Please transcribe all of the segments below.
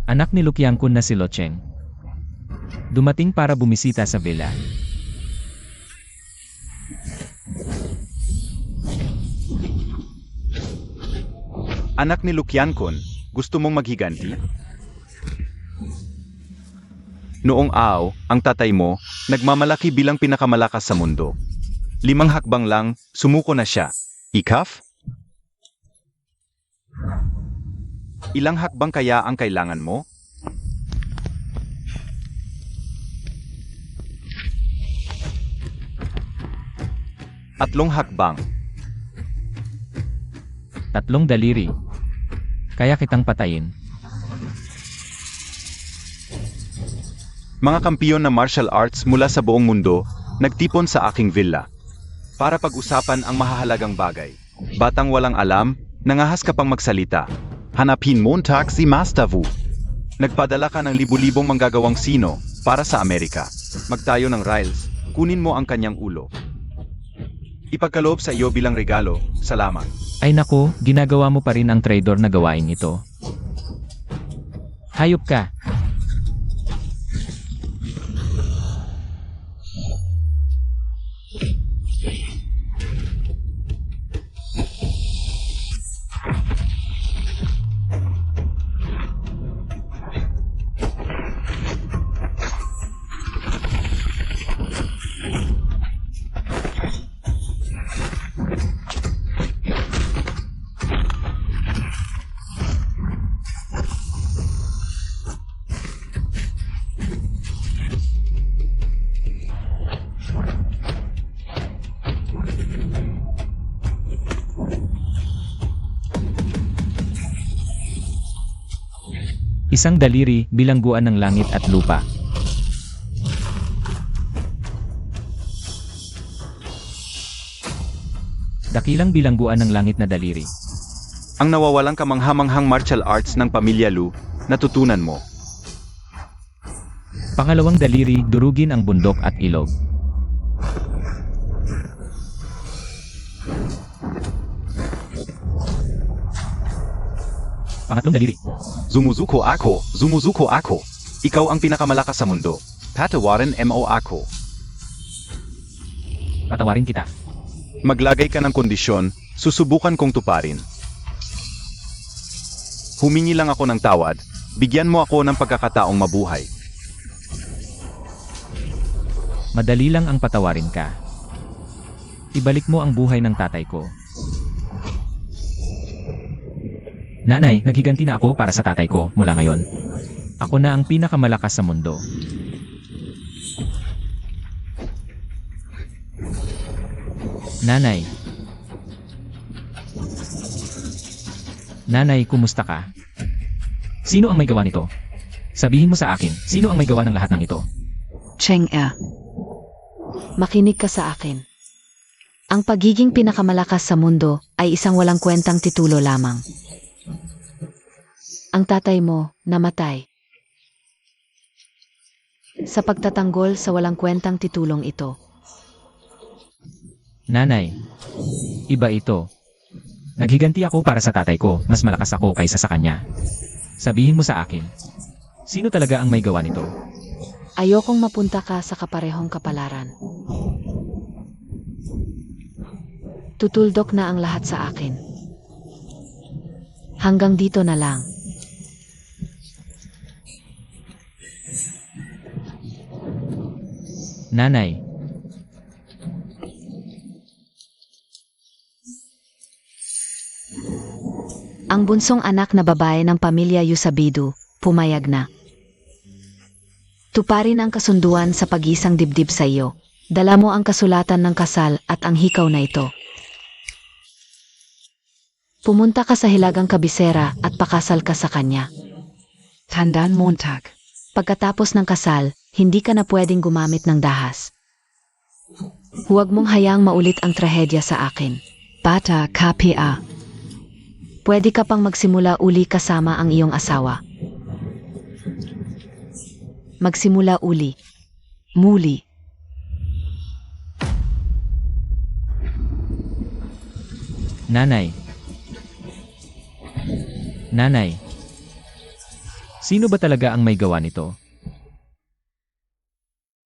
Anak ni Lukyangkun na si Locheng. Dumating para bumisita sa villa. Anak ni Lukyangkun, gusto mong maghiganti? Noong ang tatay mo, nagmamalaki bilang pinakamalakas sa mundo. 5 hakbang lang, sumuko na siya. Ikaf? Ilang hakbang kaya ang kailangan mo? Tatlong hakbang. 3 daliri. Kaya kitang patayin. Mga kampiyon ng martial arts mula sa buong mundo, nagtipon sa aking villa. Para pag-usapan ang mahahalagang bagay. Batang walang alam, nangahas ka pang magsalita. Hanapin mo si Master Wu. Nagpadala ka ng libu-libong manggagawang sino para sa Amerika. Magtayo ng Riles, kunin mo ang kanyang ulo. Ipagkaloob sa iyo bilang regalo, salamat. Ay naku, ginagawa mo pa rin ang traitor na gawain ito. Hayop ka! Isang daliri, bilangguan ng langit at lupa. Dakilang bilangguan ng langit na daliri. Ang nawawalang kamanghamanghang martial arts ng pamilya Lu, natutunan mo. Pangalawang daliri, durugin ang bundok at ilog. Pangatlong daliri. Zumuzuko ako. Ikaw ang pinakamalakas sa mundo. Patawarin mo ako. Patawarin kita. Maglagay ka ng kondisyon, susubukan kong tuparin. Humingi lang ako ng tawad, bigyan mo ako ng pagkakataong mabuhay. Madali lang ang patawarin ka. Ibalik mo ang buhay ng tatay ko. Nanay, naghiganti na ako para sa tatay ko mula ngayon. Ako na ang pinakamalakas sa mundo. Nanay. Nanay, kumusta ka? Sino ang may gawa nito? Sabihin mo sa akin, sino ang may gawa ng lahat ng ito? Cheng-e. Makinig ka sa akin. Ang pagiging pinakamalakas sa mundo ay isang walang kwentang titulo lamang. Ang tatay mo namatay. Sa pagtatanggol sa walang kwentang titulong ito. Nanay, iba ito. Naghiganti ako para sa tatay ko, mas malakas ako kaysa sa kanya. Sabihin mo sa akin, sino talaga ang may gawa nito? Ayokong mapunta ka sa kaparehong kapalaran. Tutuldok na ang lahat sa akin. Hanggang dito na lang. Nanay. Ang bunsong anak na babae ng pamilya Yusabidu, pumayag na. Tuparin ang kasunduan sa pag-isang dibdib sa iyo. Dala mo ang kasulatan ng kasal at ang hikaw na ito. Pumunta ka sa hilagang kabisera at pakasal ka sa kanya. Tandaan Montag. Pagkatapos ng kasal, hindi ka na pwedeng gumamit ng dahas. Huwag mong hayaang maulit ang trahedya sa akin. Bata KPA. Pwede ka pang magsimula uli kasama ang iyong asawa. Magsimula uli. Muli. Nanay. Nanay. Sino ba talaga ang may gawa nito?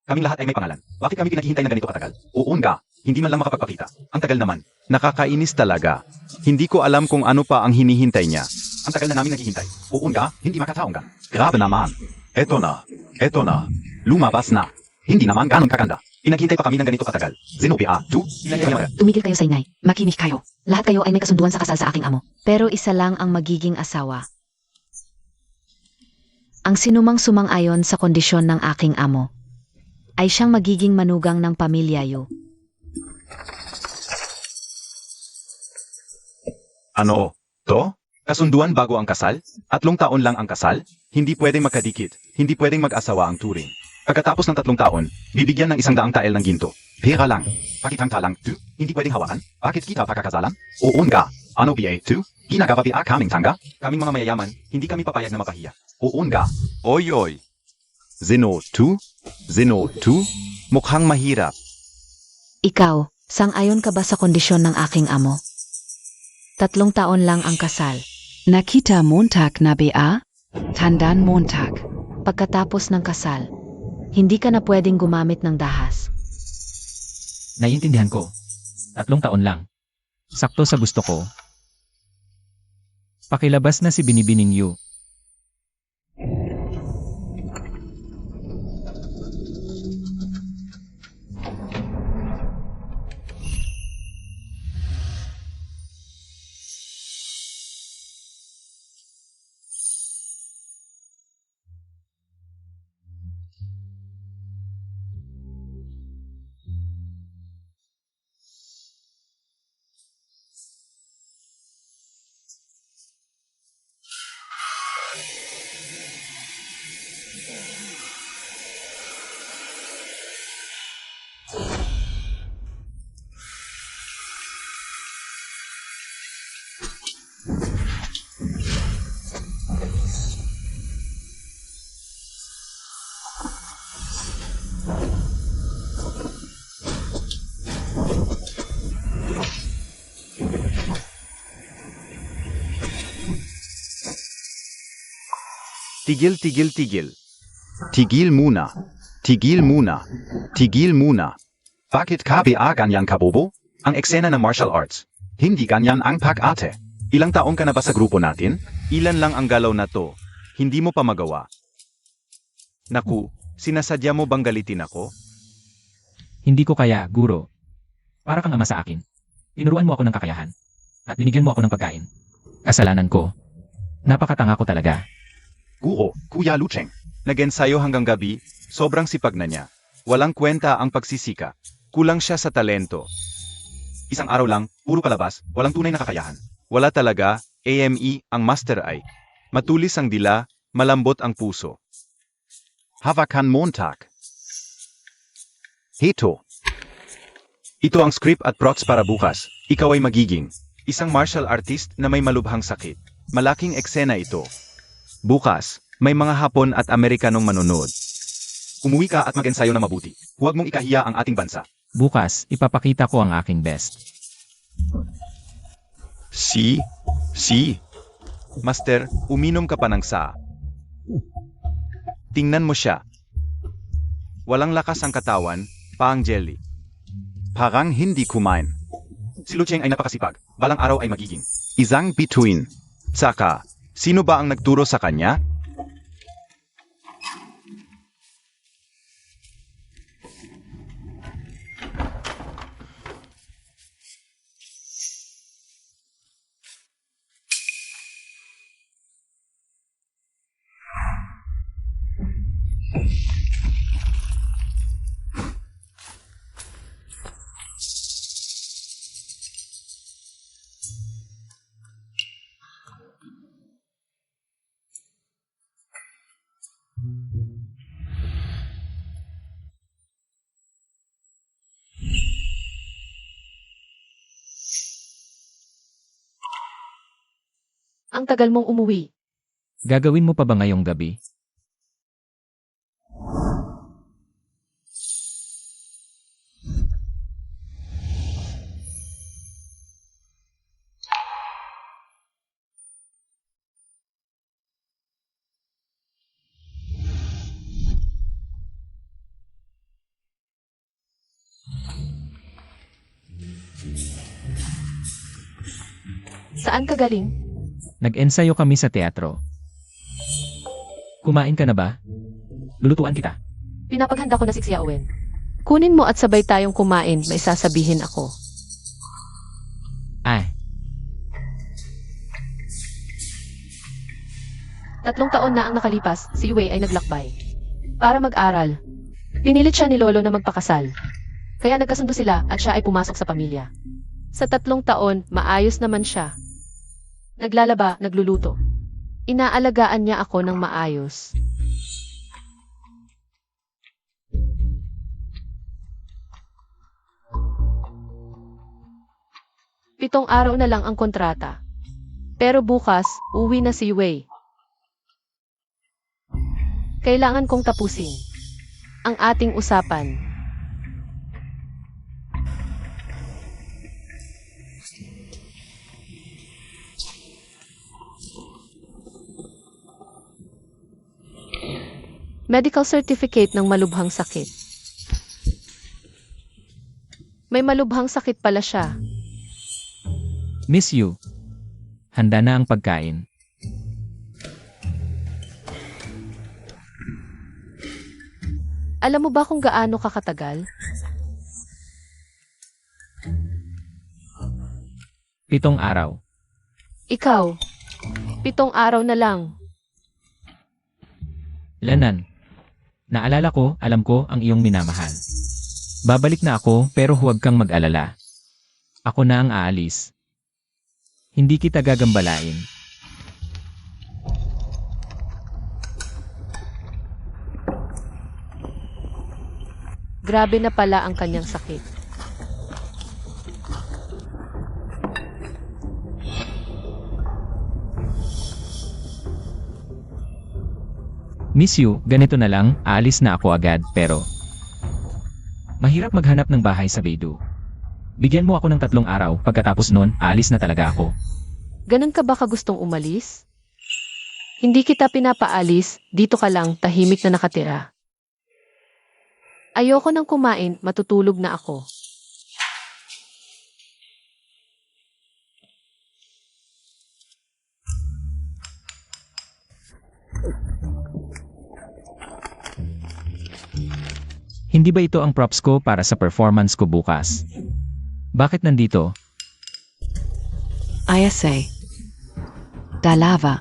Kaming lahat ay may pangalan. Bakit kami pinaghihintay ng ganito katagal? Oo nga, hindi man lang makapagpakita. Ang tagal naman. Nakakainis talaga. Hindi ko alam kung ano pa ang hinihintay niya. Ang tagal na namin naghihintay. Oo nga, hindi makataong ka. Grabe naman. Eto na. Lumabas na. Hindi naman ganun kaganda. Pinaghintay pa kami ng ganito katagal. Zenobia, Tumigil kayo sa ingay. Makinig kayo. Lahat kayo ay may kasunduan sa kasal sa aking amo. Pero isa lang ang magiging asawa. Ang sinumang sumang-ayon sa kondisyon ng aking amo ay siyang magiging manugang ng pamilya Yu. Ano? To? Kasunduan bago ang kasal? 3 taon lang ang kasal? Hindi pwedeng magkadikit. Hindi pwedeng mag-asawa ang turing. Pagkatapos ng 3 taon, bibigyan ng 100 tael ng ginto. Pera lang. Pakitang talang, tu? Hindi pwedeng hawakan? Bakit kita pagkakasalan? Oo nga. Ano ba, tu? Ginagawa ba kaming tanga? Kaming mga mayayaman, hindi kami papayag na mapahiya. Oo nga. Oy. Zeno, tu? Mukhang mahirap. Ikaw, sang-ayon ka ba sa kondisyon ng aking amo? 3 taon lang ang kasal. Nakita Montag na ba? Tandaan Montag. Pagkatapos ng kasal, hindi ka na pwedeng gumamit ng dahas. Naiintindihan ko. 3 taon lang. Sakto sa gusto ko. Pakilabas na si Binibining Yu. Tigil. Tigil muna. Bakit ka ba ganyan kabobo? Ang eksena ng martial arts. Hindi ganyan ang pag-ate. Ilang taong ka na ba sa grupo natin? Ilan lang ang galaw na to. Hindi mo pa magawa. Naku, sinasadya mo bang galitin ako? Hindi ko kaya, guro. Para kang ama sa akin. Tinuruan mo ako ng kakayahan. At binigyan mo ako ng pagkain. Kasalanan ko. Napakatanga ko talaga. Guro, Kuya Lucheng. Nag-ensayo hanggang gabi, sobrang sipag na niya. Walang kwenta ang pagsisika. Kulang siya sa talento. Isang araw lang, puro palabas, walang tunay na kakayahan. Wala talaga, AME, ang master ay. Matulis ang dila, malambot ang puso. Hawakan Montag. Heto. Ito ang script at props para bukas. Ikaw ay magiging isang martial artist na may malubhang sakit. Malaking eksena ito. Bukas, may mga Hapon at Amerikanong manonood. Umuwi ka at mag-ensayo na mabuti. Huwag mong ikahiya ang ating bansa. Bukas, ipapakita ko ang aking best. Si. Master, uminom ka pa ng saa. Tingnan mo siya. Walang lakas ang katawan, paang jelly. Parang hindi kumain. Si Lucheng ay napakasipag. Balang araw ay magiging isang bituin. Saka, sino ba ang nagturo sa kanya? Ang tagal mong umuwi. Gagawin mo pa ba ngayong gabi? Saan ka galing? Nag-ensayo kami sa teatro. Kumain ka na ba? Lulutuan kita. Pinapaghanda ko na si Xia Owen. Kunin mo at sabay tayong kumain, may sasabihin ako. Ay, 3 taon na ang nakalipas, si Wei ay naglakbay. Para mag-aral. Pinilit siya ni Lolo na magpakasal. Kaya nagkasundo sila at siya ay pumasok sa pamilya. Sa 3 taon, maayos naman siya. Naglalaba, nagluluto. Inaalagaan niya ako ng maayos. Pitong araw na lang ang kontrata. Pero bukas, uwi na si Wei. Kailangan kong tapusin ang ating usapan. Medical certificate ng malubhang sakit. May malubhang sakit pala siya. miss you. Handa na ang pagkain. Alam mo ba kung gaano kakatagal? 7 araw. Ikaw, 7 araw na lang. Lanan. Naalala ko, alam ko ang iyong minamahal. Babalik na ako pero huwag kang mag-alala. Ako na ang aalis. Hindi kita gagambalain. Grabe na pala ang kanyang sakit. Miss you, ganito na lang, aalis na ako agad pero mahirap maghanap ng bahay sa Beidou. Bigyan mo ako ng 3 araw, pagkatapos nun, aalis na talaga ako. Ganun ka ba kagustong umalis? Hindi kita pinapaalis, dito ka lang, tahimik na nakatira. Ayoko nang kumain, matutulog na ako. Hindi ba ito ang props ko para sa performance ko bukas? Bakit nandito? ISA. Dalawa.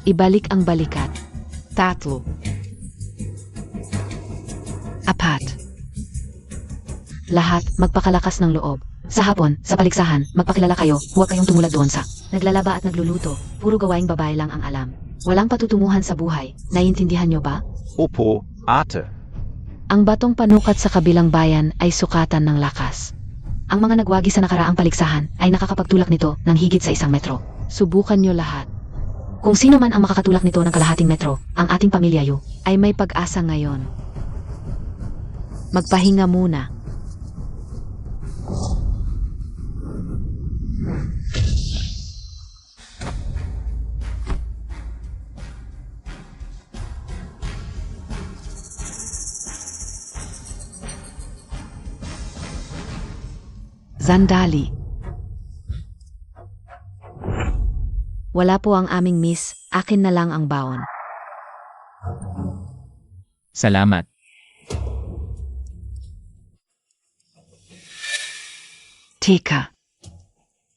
Ibalik ang balikat. Tatlo. Apat. Lahat magpakalakas ng loob. Sa hapon, sa paligsahan, magpakilala kayo, huwag kayong tumulad doon sa naglalaba at nagluluto. Puro gawaing babae lang ang alam. Walang patutunguhan sa buhay. Naiintindihan nyo ba? Opo, ate. Ang batong panukat sa kabilang bayan ay sukatan ng lakas. Ang mga nagwagi sa nakaraang paligsahan ay nakakapagtulak nito ng higit sa 1 metro. Subukan nyo lahat. Kung sino man ang makakatulak nito ng kalahating metro, ang ating pamilya yu ay may pag-asa ngayon. Magpahinga muna. Sandali. Wala po ang aming miss, akin na lang ang baon. Salamat. Teka.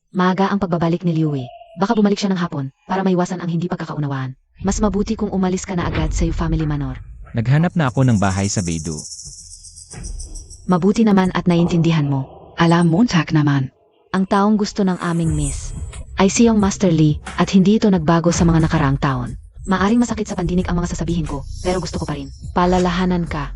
Maaga ang pagbabalik ni Liu Wei. Baka bumalik siya ng hapon para maiwasan ang hindi pagkakaunawaan. Mas mabuti kung umalis ka na agad sa iyong family manor. Naghanap na ako ng bahay sa Beidou. Mabuti naman at naiintindihan mo. Alam Montag naman. Ang taong gusto ng aming miss ay siyang Master Lee at hindi ito nagbago sa mga nakaraang taon. Maaring masakit sa pandinig ang mga sasabihin ko, pero gusto ko pa rin. Palalahanan ka.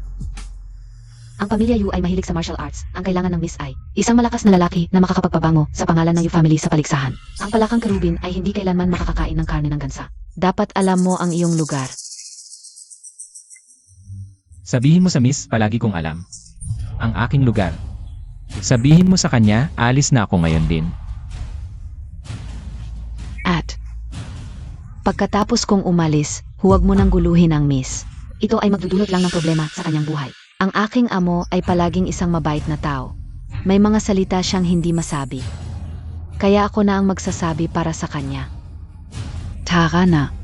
Ang pamilya Yu ay mahilig sa martial arts. Ang kailangan ng miss ay isang malakas na lalaki na makakapagpabango sa pangalan ng Yu family sa paligsahan. Ang palakang kerubin ay hindi kailanman makakakain ng karne ng gansa. Dapat alam mo ang iyong lugar. Sabihin mo sa miss, palagi kong alam. Ang aking lugar. Sabihin mo sa kanya, alis na ako ngayon din. At Pagkatapos kong umalis, huwag mo nang guluhin ang miss. Ito ay magdudulot lang ng problema sa kanyang buhay. Ang aking amo ay palaging isang mabait na tao. May mga salita siyang hindi masabi. Kaya ako na ang magsasabi para sa kanya. Tara na.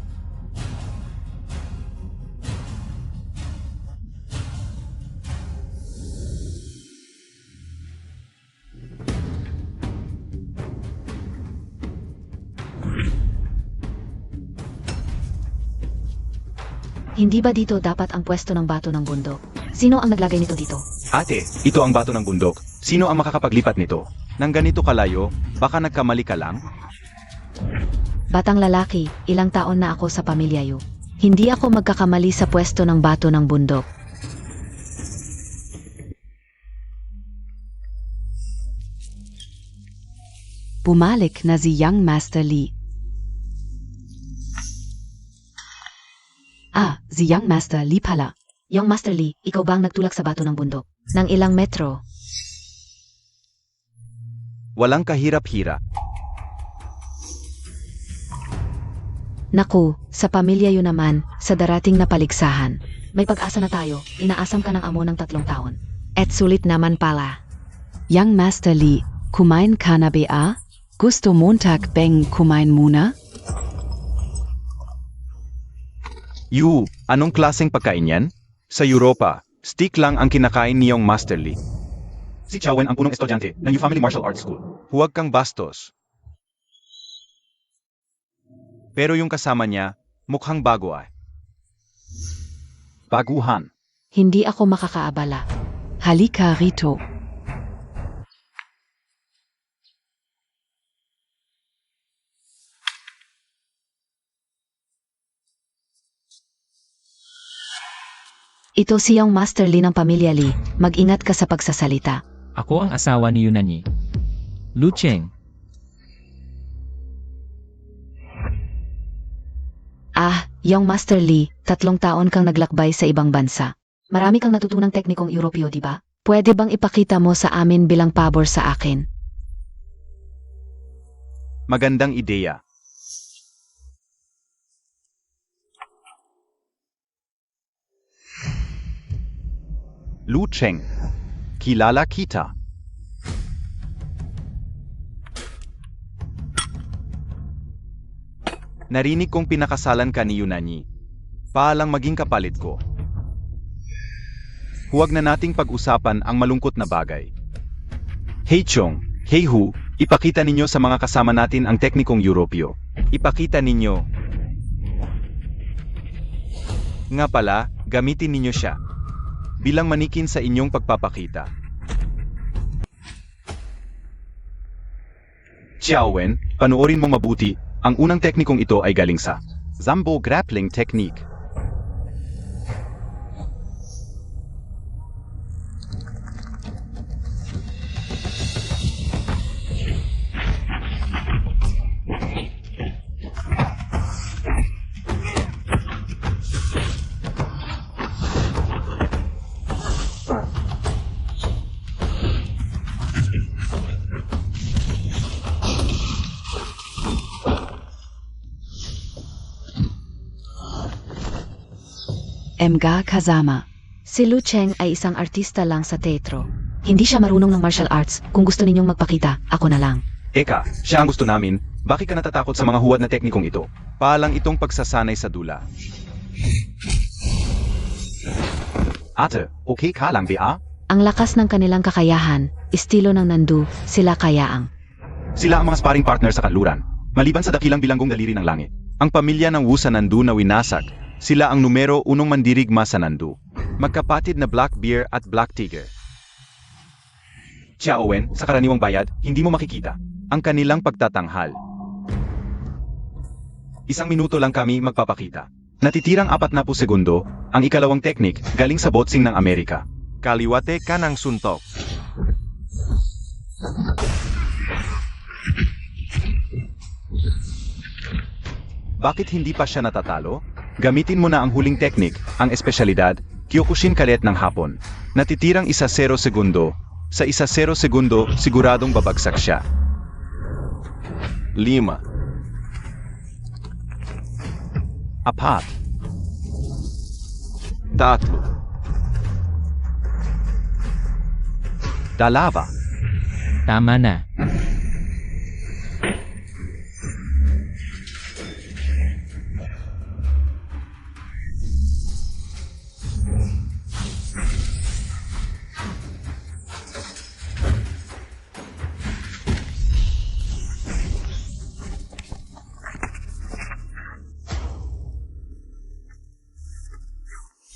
Hindi ba dito dapat ang pwesto ng bato ng bundok? Sino ang naglagay nito dito? Ate, ito ang bato ng bundok. Sino ang makakapaglipat nito? Nang ganito kalayo, baka nagkamali ka lang? Batang lalaki, ilang taon na ako sa pamilya Yu. Hindi ako magkakamali sa pwesto ng bato ng bundok. Bumalik na si Young Master Lee. Si Young Master Lee pala. Young Master Lee, ikaw ba ang nagtulak sa bato ng bundok? Ng ilang metro. Walang kahirap-hirap. Naku, sa pamilya Yu naman, sa darating na paligsahan. May pag-asa na tayo, inaasam ka ng amo ng 3 taon. Et sulit naman pala. Young Master Lee, kumain ka na ba? Gusto Montag bang kumain muna? Yu, anong klaseng pagkain yan? Sa Europa, steak lang ang kinakain niyong Master Lee. Si Chowen ang punong estudyante ng Yu Family Martial Arts School. Huwag kang bastos. Pero yung kasama niya, mukhang bago ay. Baguhan. Hindi ako makakaabala. Halika rito. Ito si Young Master Lee ng pamilya Lee. Mag-ingat ka sa pagsasalita. Ako ang asawa ni Yunani. Lu Cheng. Young Master Lee, 3 taon kang naglakbay sa ibang bansa. Marami kang natutunang teknikong Europeo, di ba? Pwede bang ipakita mo sa amin bilang pabor sa akin? Magandang ideya. Lu Cheng, kilala kita. Narinig kong pinakasalan ka ni Yunani. Paalang maging kapalit ko. Huwag na nating pag-usapan ang malungkot na bagay. Hey Chong, hey Hu, ipakita ninyo sa mga kasama natin ang teknikong Europeo. Ipakita ninyo. Nga pala, gamitin ninyo siya bilang manikin sa inyong pagpapakita. Xiaowen, panoorin mo mabuti, ang unang teknikong ito ay galing sa Zambo Grappling Technique. Mga kasama. Si Lu Cheng ay isang artista lang sa teatro. Hindi siya marunong ng martial arts. Kung gusto ninyong magpakita, ako na lang. Eka, siya ang gusto namin. Bakit ka natatakot sa mga huwad na teknikong ito? Paalang itong pagsasanay sa dula. Ate, okay ka lang ba? Ang lakas ng kanilang kakayahan, estilo ng Nandu, sila kayaang. Sila ang mga sparring partner sa kanluran. Maliban sa dakilang bilanggong daliri ng langit. Ang pamilya ng Wu sa Nandu na winasak, sila ang numero 1 mandirigma sa Nandu. Magkapatid na Black Bear at Black Tiger. Xiaowen, sa karaniwang bayad, hindi mo makikita ang kanilang pagtatanghal. 1 minuto lang kami magpapakita. Natitirang 40 segundo, ang ikalawang teknik galing sa boxing ng Amerika. Kaliwate ka ng suntok. Bakit hindi pa siya natatalo? Gamitin mo na ang huling teknik, ang espesyalidad, Kyokushin Kalet ng hapon. Natitirang 1-0 segundo. Sa 1-0 segundo, siguradong babagsak siya. 5 4 3 2 Tama na.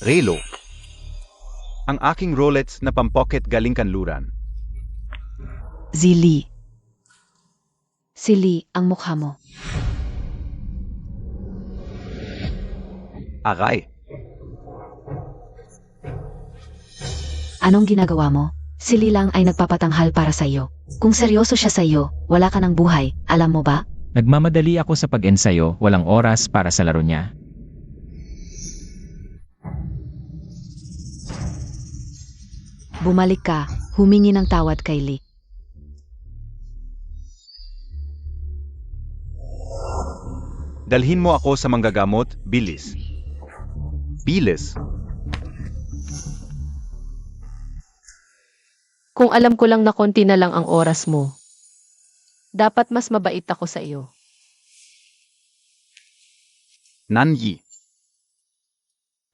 Relo. Ang aking Rolex na pampocket galing kanluran. Sie Li. Si Lee, ang mukha mo. Aray. Anong ginagawa mo? Si Lee lang ay nagpapatanghal para sa iyo. Kung seryoso siya sa iyo, wala ka ng buhay, alam mo ba? Nagmamadali ako sa pag-ensayo, walang oras para sa laro niya. Bumalik ka, humingi ng tawad kay Lee. Dalhin mo ako sa manggagamot, bilis. Bilis. Kung alam ko lang na konti na lang ang oras mo, dapat mas mabait ako sa iyo. Nanyi.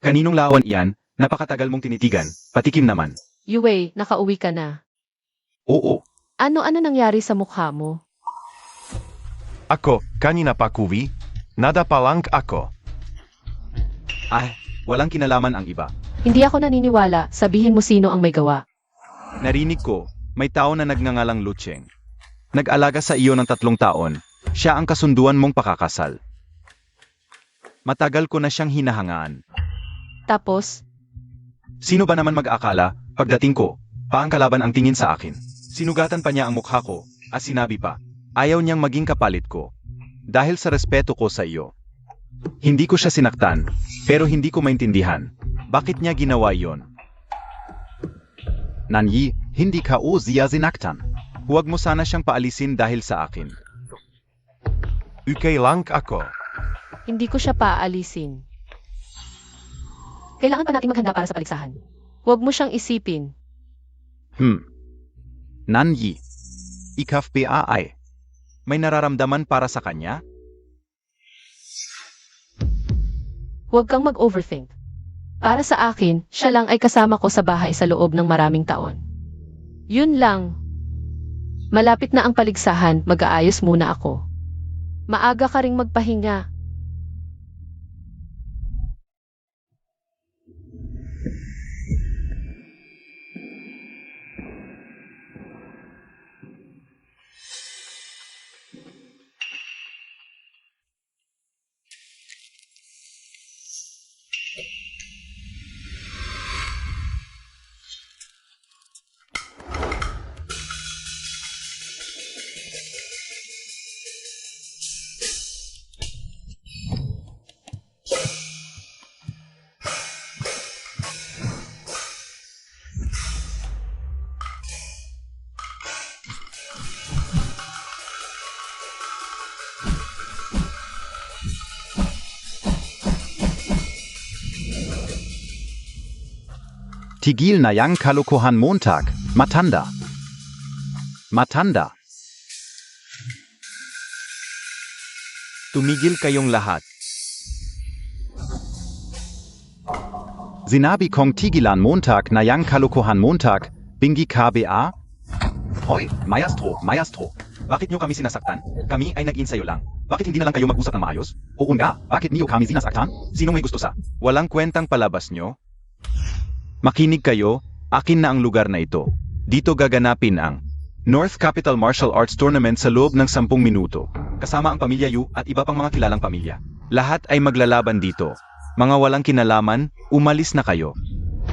Kaninong lawan iyan? Napakatagal mong tinitigan. Patikim naman. Yue, nakauwi ka na. Oo. Ano-ano nangyari sa mukha mo? Ako, kanina pa kuwi? Nada pa lang ako. Ah, walang kinalaman ang iba. Hindi ako naniniwala, sabihin mo sino ang may gawa. Narinig ko, may tao na nagngangalang Lucheng. Nag-alaga sa iyo ng 3 taon. Siya ang kasunduan mong pakakasal. Matagal ko na siyang hinahangaan. Tapos, Sino ba naman mag-akala, pagdating ko, paang kalaban ang tingin sa akin. Sinugatan pa niya ang mukha ko, at sinabi pa, ayaw niyang maging kapalit ko. Dahil sa respeto ko sa iyo. Hindi ko siya sinaktan, pero hindi ko maintindihan. Bakit niya ginawa iyon? Nanyi, hindi ka o siya sinaktan. Huwag mo sana siyang paalisin dahil sa akin. Okay lang ako. hindi ko siya paalisin. Kailangan pa nating maghanda para sa paligsahan. Huwag mo siyang isipin. Nanyi, ikaf ay. May nararamdaman para sa kanya? Huwag kang mag-overthink. Para sa akin, siya lang ay kasama ko sa bahay sa loob ng maraming taon. Yun lang. Malapit na ang paligsahan, mag-aayos muna ako. Maaga ka ring magpahinga. Tigil na yang kalokohan Montag, Matanda. Matanda. Tumigil kayong lahat. Sinabi kong tigilan Montag na yang kalokohan Montag, bingi KBA? Hoy, maestro, maestro. Bakit niyo kami sinasaktan? Kami ay nag-insayo lang. Bakit hindi na lang kayo mag-usap ng maayos? Oo nga, bakit niyo kami sinasaktan? Sino may gusto sa? Walang kwentang palabas niyo? Makinig kayo, akin na ang lugar na ito. Dito gaganapin ang North Capital Martial Arts Tournament sa loob ng 10 minuto. Kasama ang pamilya Yu at iba pang mga kilalang pamilya. Lahat ay maglalaban dito. Mga walang kinalaman, umalis na kayo.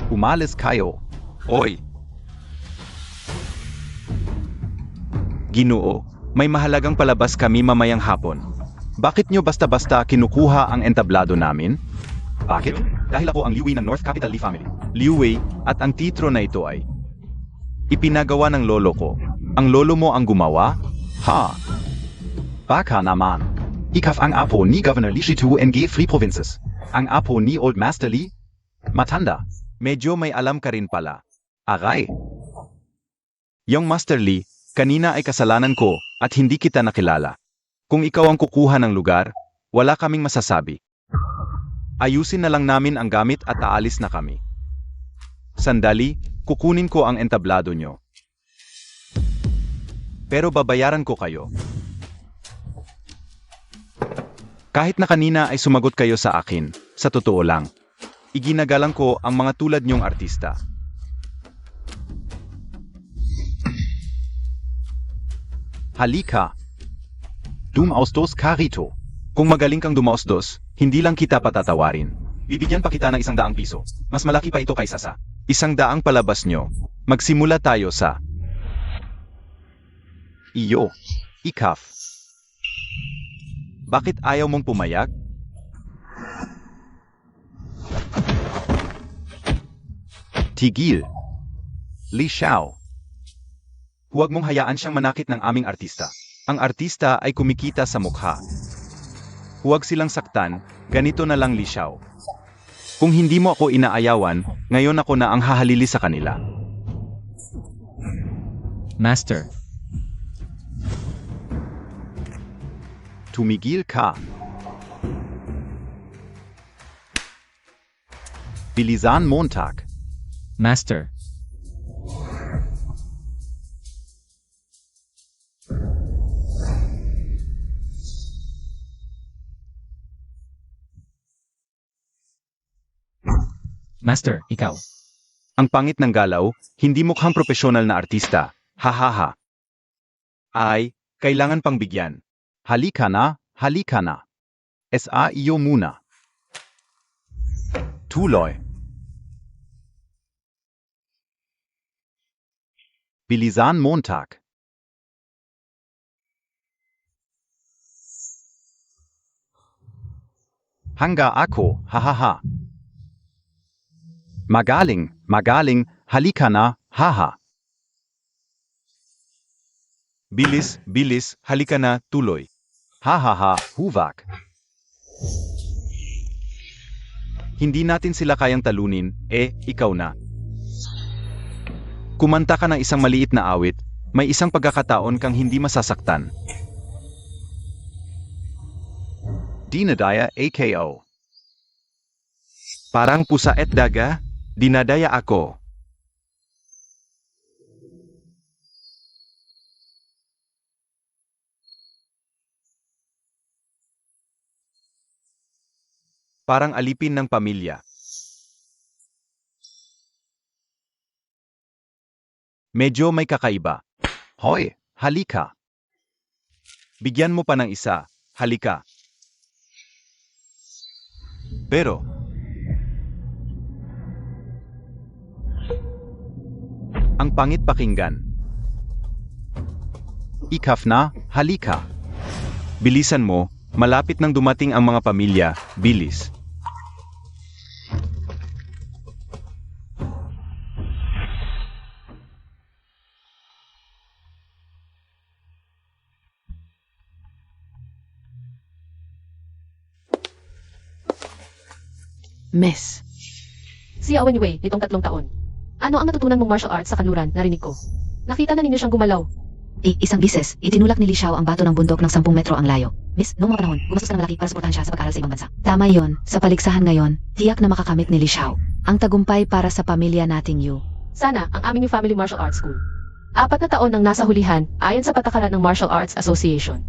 Umalis kayo. Oy! Ginoo, may mahalagang palabas kami mamayang hapon. Bakit nyo basta-basta kinukuha ang entablado namin? Bakit? Dahil ako ang Liu Wei ng North Capital Li Family. Liu Wei, at ang titro na ito ay ipinagawa ng lolo ko. Ang lolo mo ang gumawa? Ha? Baka naman. Ikaf ang apo ni Governor Li Shitu NG Free Provinces. Ang apo ni Old Master Li? Matanda. Medyo may alam ka rin pala. Aray. Yung Master Li, kanina ay kasalanan ko at hindi kita nakilala. Kung ikaw ang kukuha ng lugar, wala kaming masasabi. Ayusin na lang namin ang gamit at aalis na kami. Sandali, kukunin ko ang entablado nyo. Pero babayaran ko kayo. Kahit na kanina ay sumagot kayo sa akin, sa totoo lang. Iginagalang ko ang mga tulad niyong artista. Halika. Dumaustos Carito. Kung magaling kang dumaustos, hindi lang kita patatawarin. Bibigyan pa kita ng 100 piso. Mas malaki pa ito kaysa sa 100 palabas nyo. Magsimula tayo sa iyo. Ikaf. Bakit ayaw mong pumayag? Tigil. Li Xiao. Huwag mong hayaan siyang manakit ng aming artista. Ang artista ay kumikita sa mukha. Huwag silang saktan, ganito na lang Li Xiao. Kung hindi mo ako inaayawan, ngayon ako na ang hahalili sa kanila. Master, Tumigil ka. Bilisan Montag. Master. Master, ikaw. Ang pangit ng galaw, hindi mukhang profesional na artista. Hahaha. Ay, kailangan pang bigyan. Halika na, halika na. Sa iyo muna. Tuloy. Bilisan Montag. Hanga ako, hahaha. Magaling, magaling, halika na, haha. Bilis, bilis, halika na, tuloy. Hahaha, huvak. Hindi natin sila kayang talunin, ikaw na. Kumanta ka ng isang maliit na awit, may isang pagkakataon kang hindi masasaktan. Dinadaya AKO. Parang pusa at daga, dinadaya ako. Parang alipin ng pamilya. Medyo may kakaiba. Hoy, halika. Bigyan mo pa ng isa, halika. Pero, ang pangit pakinggan. Ikaf na, halika. Bilisan mo, malapit nang dumating ang mga pamilya, bilis. Miss. Si Yao Wenwei, nitong 3 taon. Ano ang natutunan mong martial arts sa kanluran, narinig ko? Nakita na ninyo siyang gumalaw. Isang bises, itinulak ni Li Xiao ang bato ng bundok ng 10 metro ang layo. Miss, noong mga panahon, gumastos ka ng malaki para suportahan siya sa pag-aaral sa ibang bansa. Tama yon, sa paligsahan ngayon, tiyak na makakamit ni Li Xiao ang tagumpay para sa pamilya nating Yu. Sana ang aming New Family Martial Arts School. 4 na taon nang nasa hulihan ayon sa patakaran ng Martial Arts Association.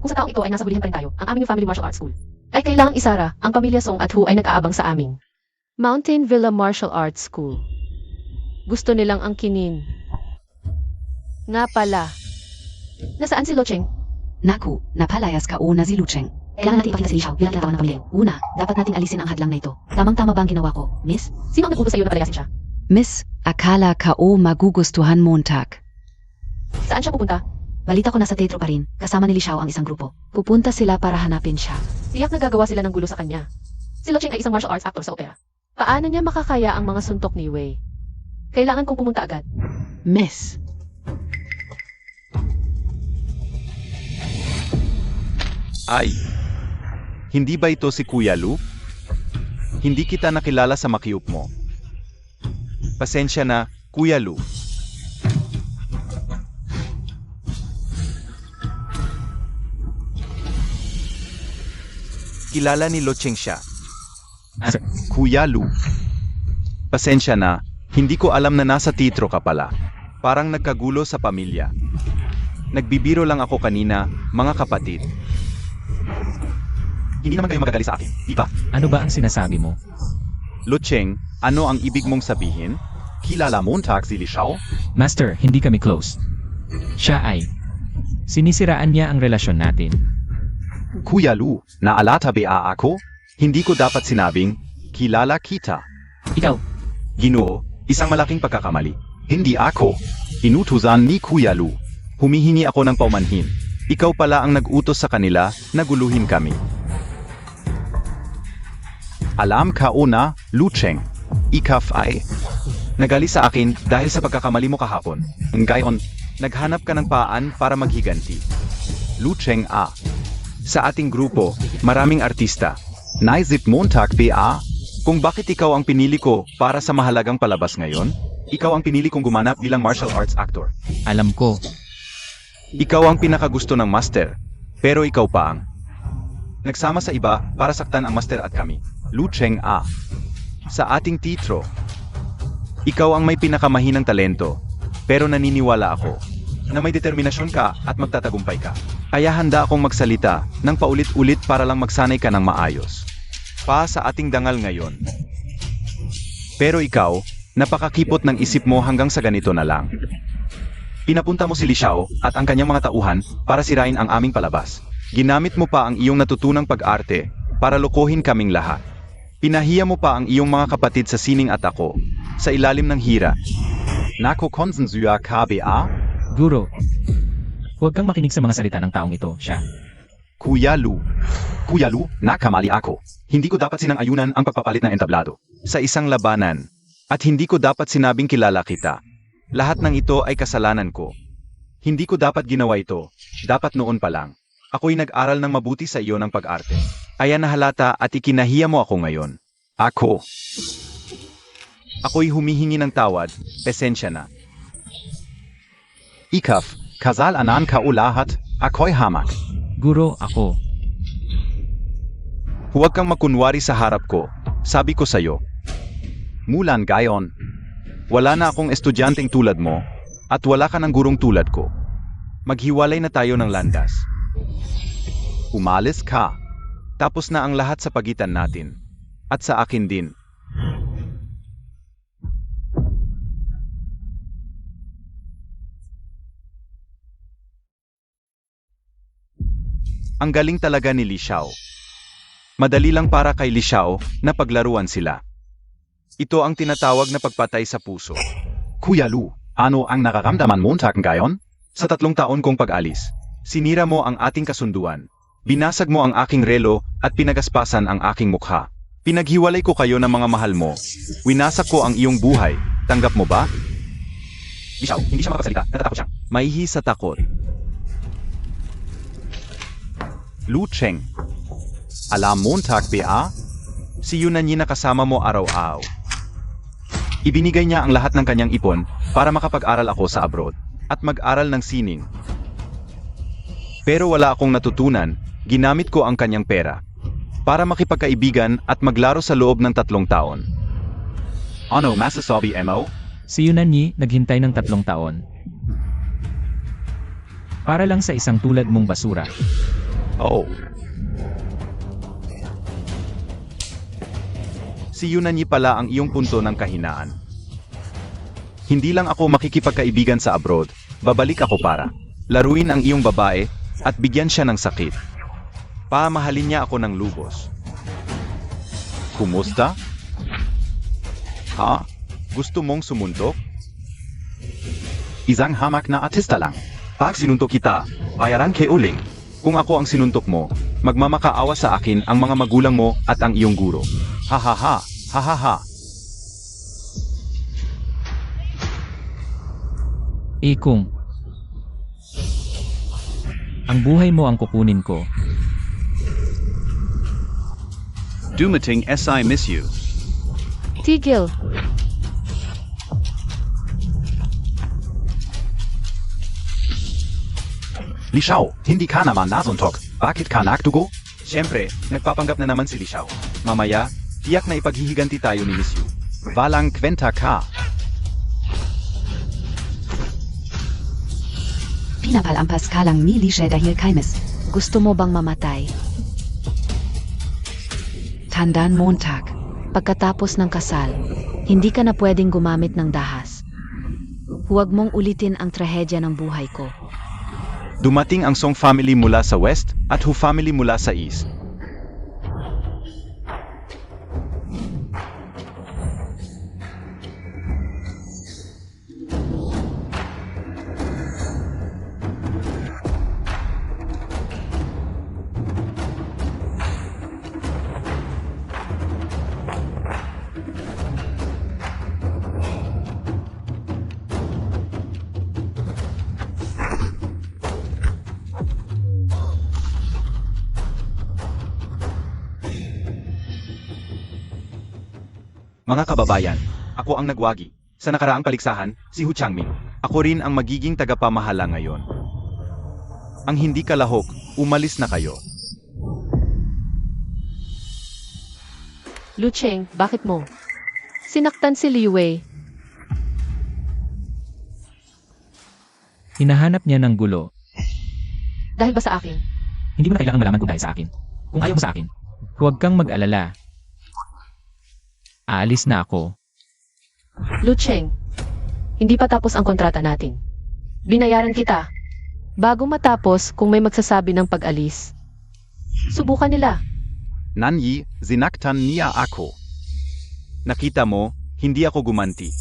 Kung sa taong ito ay nasa hulihan pa rin tayo, ang aming New Family Martial Arts School ay kailangang isara. Ang pamilya Song at Hu ay nag-aabang sa aming Mountain Villa Martial Arts School. Gusto nilang angkinin. Nga pala. Nasaan si Lo Cheng? Naku, napalayas ka una si Lucheng. Kailangan natin ipakita si Li Xiao bilang kinatawan ng pamilya. Una, dapat nating alisin ang hadlang na ito. Tamang-tama ba ang ginawa ko, Miss? Sino ang nag-utos sa iyo na palayasin siya? Miss, akala kao magugustuhan Montag. Saan siya pupunta? Balita ko nasa teatro pa rin, kasama ni Li Xiao ang isang grupo. Pupunta sila para hanapin siya. Tiyak nagagawa sila ng gulo sa kanya. Si Lo Cheng ay isang martial arts actor sa opera. Paano niya makakaya ang mga suntok ni Wei? Kailangan kong pumunta agad. Miss. Ay, hindi ba ito si Kuya Lu? Hindi kita nakilala sa makiup mo. Pasensya na, Kuya Lu. Kilala ni Lo Cheng siya. Master, Kuya Lu. Pasensya na, hindi ko alam na nasa teatro ka pala. Parang nagkagulo sa pamilya. Nagbibiro lang ako kanina, mga kapatid. Hindi naman kayo magagali sa akin, di ba? ano ba ang sinasabi mo? Lucheng, ano ang ibig mong sabihin? Kilala Montag si Li Xiao? Master, hindi kami close. Siya ay... Sinisiraan niya ang relasyon natin. Kuya Lu, naalata ba ako? Hindi ko dapat sinabing, kilala kita. Ikaw, Ginoo, isang malaking pagkakamali. Hindi ako. Inutusan ni Kuya Lu. Humihingi ako ng paumanhin. Ikaw pala ang nag-utos sa kanila na guluhin kami. Alam ka una, Lucheng. Ikaf ay. Nagali sa akin dahil sa pagkakamali mo kahapon. Ngayon, naghanap ka ng paan para maghiganti. Lucheng A. Sa ating grupo, maraming artista. Naisip Montag ba? Kung bakit ikaw ang pinili ko para sa mahalagang palabas ngayon? Ikaw ang pinili kong gumanap bilang martial arts actor. alam ko. Ikaw ang pinakagusto ng master. Pero ikaw pa ang nagsama sa iba para saktan ang master at kami. Lucheng A. Sa ating titro, ikaw ang may pinakamahinang talento. Pero naniniwala ako na may determinasyon ka at magtatagumpay ka. Kaya handa akong magsalita ng paulit-ulit para lang magsanay ka ng maayos. Pa sa ating dangal ngayon. Pero ikaw, napakakipot ng isip mo hanggang sa ganito na lang. Pinapunta mo si Li Xiao at ang kanyang mga tauhan para sirain ang aming palabas. Ginamit mo pa ang iyong natutunang pag-arte para lokohin kaming lahat. Pinahiya mo pa ang iyong mga kapatid sa sining at ako, sa ilalim ng hira. Nako konsensuya ka ba? Guro, huwag kang makinig sa mga salita ng taong ito, siya. Kuya Lu, nakamali ako. Hindi ko dapat sinang-ayunan ang pagpapalit ng entablado sa isang labanan. At hindi ko dapat sinabing kilala kita. Lahat ng ito ay kasalanan ko. Hindi ko dapat ginawa ito. Dapat noon pa lang. Ako'y nag-aral ng mabuti sa iyo ng pag-arte. Kaya nahalata at ikinahiya mo ako ngayon. Ako'y humihingi ng tawad, pesensya na. Ikaf, kasal anan ka ulahat, ako'y hamak. Guro, ako. Huwag kang makunwari sa harap ko, sabi ko sa'yo. Mulan gayon. Wala na akong estudyanteng tulad mo, at wala ka ng gurong tulad ko. Maghiwalay na tayo ng landas. Umalis ka. Tapos na ang lahat sa pagitan natin. At sa akin din. Ang galing talaga ni Li Xiao. Madali lang para kay Li Xiao na paglaruan sila. Ito ang tinatawag na pagpatay sa puso. Kuya Lu, ano ang nararamdaman mo ngayon? Sa 3 taon kong pag-alis, sinira mo ang ating kasunduan. Binasag mo ang aking relo at pinagaspasan ang aking mukha. Pinaghiwalay ko kayo ng mga mahal mo. Winasak ko ang iyong buhay. Tanggap mo ba? Li Xiao, hindi siya makapagsalita. Natatakot siya. Maihi sa takot. Lucheng. Alam Montag ba? Si Yunanyi na kasama mo araw-araw. Ibinigay niya ang lahat ng kanyang ipon para makapag-aral ako sa abroad at mag-aral ng sining. Pero wala akong natutunan, ginamit ko ang kanyang pera para makipagkaibigan at maglaro sa loob ng 3 taon. Ano masasabi mo? Si Yunanyi naghintay ng 3 taon. Para lang sa isang tulad mong basura. Oo. Si Yunanyi pala ang iyong punto ng kahinaan. Hindi lang ako makikipagkaibigan sa abroad, babalik ako para laruin ang iyong babae at bigyan siya ng sakit. Pamahalin niya ako ng lubos. Kumusta? Ha? Gusto mong sumuntok? Isang hamak na artista lang. Pag sinuntok kita, bayaran kay uling. Kung ako ang sinuntok mo, magmamakaawa sa akin ang mga magulang mo at ang iyong guro. Hahaha, hahaha. Kung ang buhay mo ang kukunin ko, Dumating I miss you. Tigil. Li Xiao, hindi ka naman nasuntok. Bakit ka nagdugo? Siyempre, nagpapanggap na naman si Li Xiao. Mamaya, tiyak na ipaghihiganti tayo ni Miss Yu. Walang kwenta ka. Pinapalampas ka lang ni Li Xiao dahil kay Miss. Gusto mo bang mamatay? Tandaan Montag. Pagkatapos ng kasal, hindi ka na pwedeng gumamit ng dahas. Huwag mong ulitin ang trahedya ng buhay ko. Dumating ang Song family mula sa west at Hu family mula sa east. Mga kababayan, ako ang nagwagi. Sa nakaraang paligsahan, si Hu Changming. Ako rin ang magiging tagapamahala ngayon. Ang hindi kalahok, umalis na kayo. Lu Cheng, bakit mo? Sinaktan si Liu Wei. Hinahanap niya ng gulo. Dahil ba sa akin? Hindi mo na kailangang malaman kung dahil sa akin. Kung ayaw mo sa akin, huwag kang mag-alala. Aalis na ako. Lu Cheng, hindi pa tapos ang kontrata natin. Binayaran kita. Bago matapos kung may magsasabi ng pag-alis. Subukan nila. Nanyi, zinaktan niya ako. Nakita mo, hindi ako gumanti.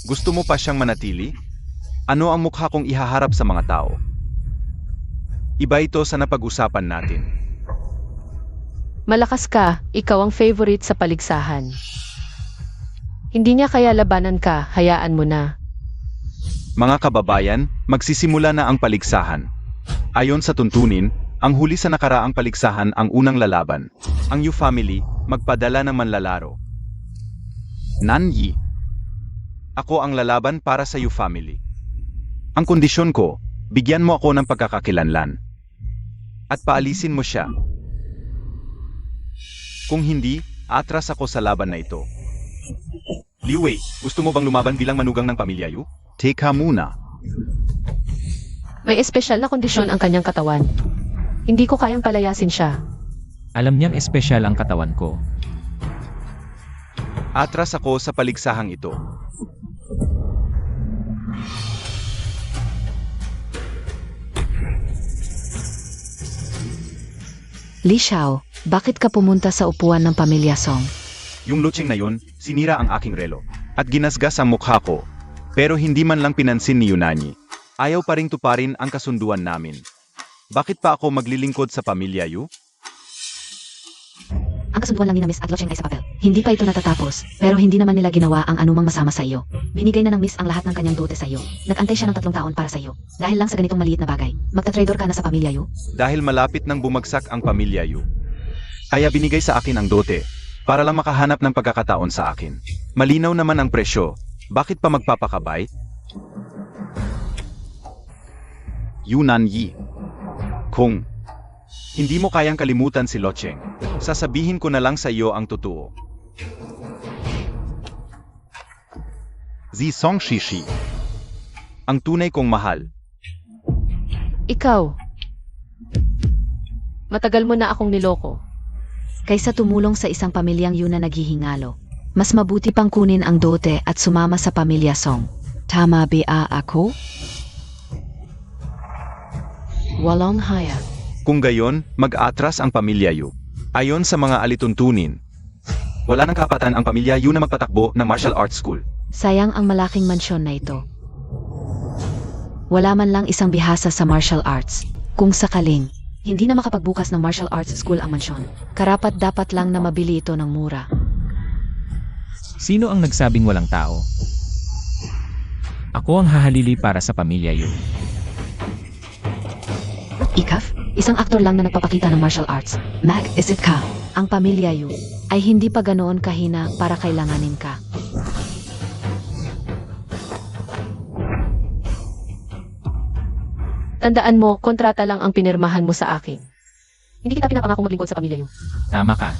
Gusto mo pa siyang manatili? Ano ang mukha kong ihaharap sa mga tao? Iba ito sa napag-usapan natin. Malakas ka, ikaw ang favorite sa paligsahan. Hindi niya kaya labanan ka, hayaan mo na. Mga kababayan, magsisimula na ang paligsahan. Ayon sa tuntunin, ang huli sa nakaraang paligsahan ang unang lalaban. Ang Yu family, magpadala ng manlalaro. Nanyi, ako ang lalaban para sa Yu family. Ang kondisyon ko, bigyan mo ako ng pagkakakilanlan. At paalisin mo siya. Kung hindi, atras ako sa laban na ito. Liu Wei, gusto mo bang lumaban bilang manugang ng pamilya Yu? Teka muna. May espesyal na kondisyon ang kanyang katawan. Hindi ko kayang palayasin siya. Alam niyang espesyal ang katawan ko. Atras ako sa paligsahang ito. Li Xiao, bakit ka pumunta sa upuan ng pamilya Song? Yung lutsing na yun, sinira ang aking relo. At ginasgas ang mukha ko. Pero hindi man lang pinansin ni Yunani. Ayaw pa ring tuparin ang kasunduan namin. Bakit pa ako maglilingkod sa pamilya Yu? Ang kasunduan lang ni na Miss at Lo Cheng ay sa papel. Hindi pa ito natatapos, pero hindi naman nila ginawa ang anumang masama sa iyo. Binigay na ng Miss ang lahat ng kanyang dote sa iyo. Nag-antay siya ng 3 taon para sa iyo. Dahil lang sa ganitong maliit na bagay, magta-traitor ka na sa pamilya Yu. Dahil malapit nang bumagsak ang pamilya Yu. Kaya binigay sa akin ang dote, para lang makahanap ng pagkakataon sa akin. Malinaw naman ang presyo. Bakit pa magpapakabay? Yunan Yi. Kung hindi mo kayang kalimutan si Lo Cheng, sasabihin ko na lang sa iyo ang totoo. Zi Song Shishi. Ang tunay kong mahal. Ikaw. Matagal mo na akong niloko. Kaysa tumulong sa isang pamilyang yun na naghihingalo, mas mabuti pang kunin ang dote at sumama sa pamilya Song. Tama ba ako? Walang haya. Kung gayon, mag-atras ang pamilya Yu. Ayon sa mga alituntunin, wala nang kapatan ang pamilya Yu na magpatakbo ng martial arts school. Sayang ang malaking mansyon na ito. Wala man lang isang bihasa sa martial arts. Kung sakaling, hindi na makapagbukas ng martial arts school ang mansyon. Karapat dapat lang na mabili ito ng mura. Sino ang nagsabing walang tao? Ako ang hahalili para sa pamilya Yu. Ikaf, isang aktor lang na nagpapakita ng martial arts. Mag, isip ka. Ang pamilya Yu ay hindi pa ganoon kahina para kailanganin ka. Tandaan mo, kontrata lang ang pinirmahan mo sa akin. Hindi kita pinapangako maglingkod sa pamilya Yu. Tama ka.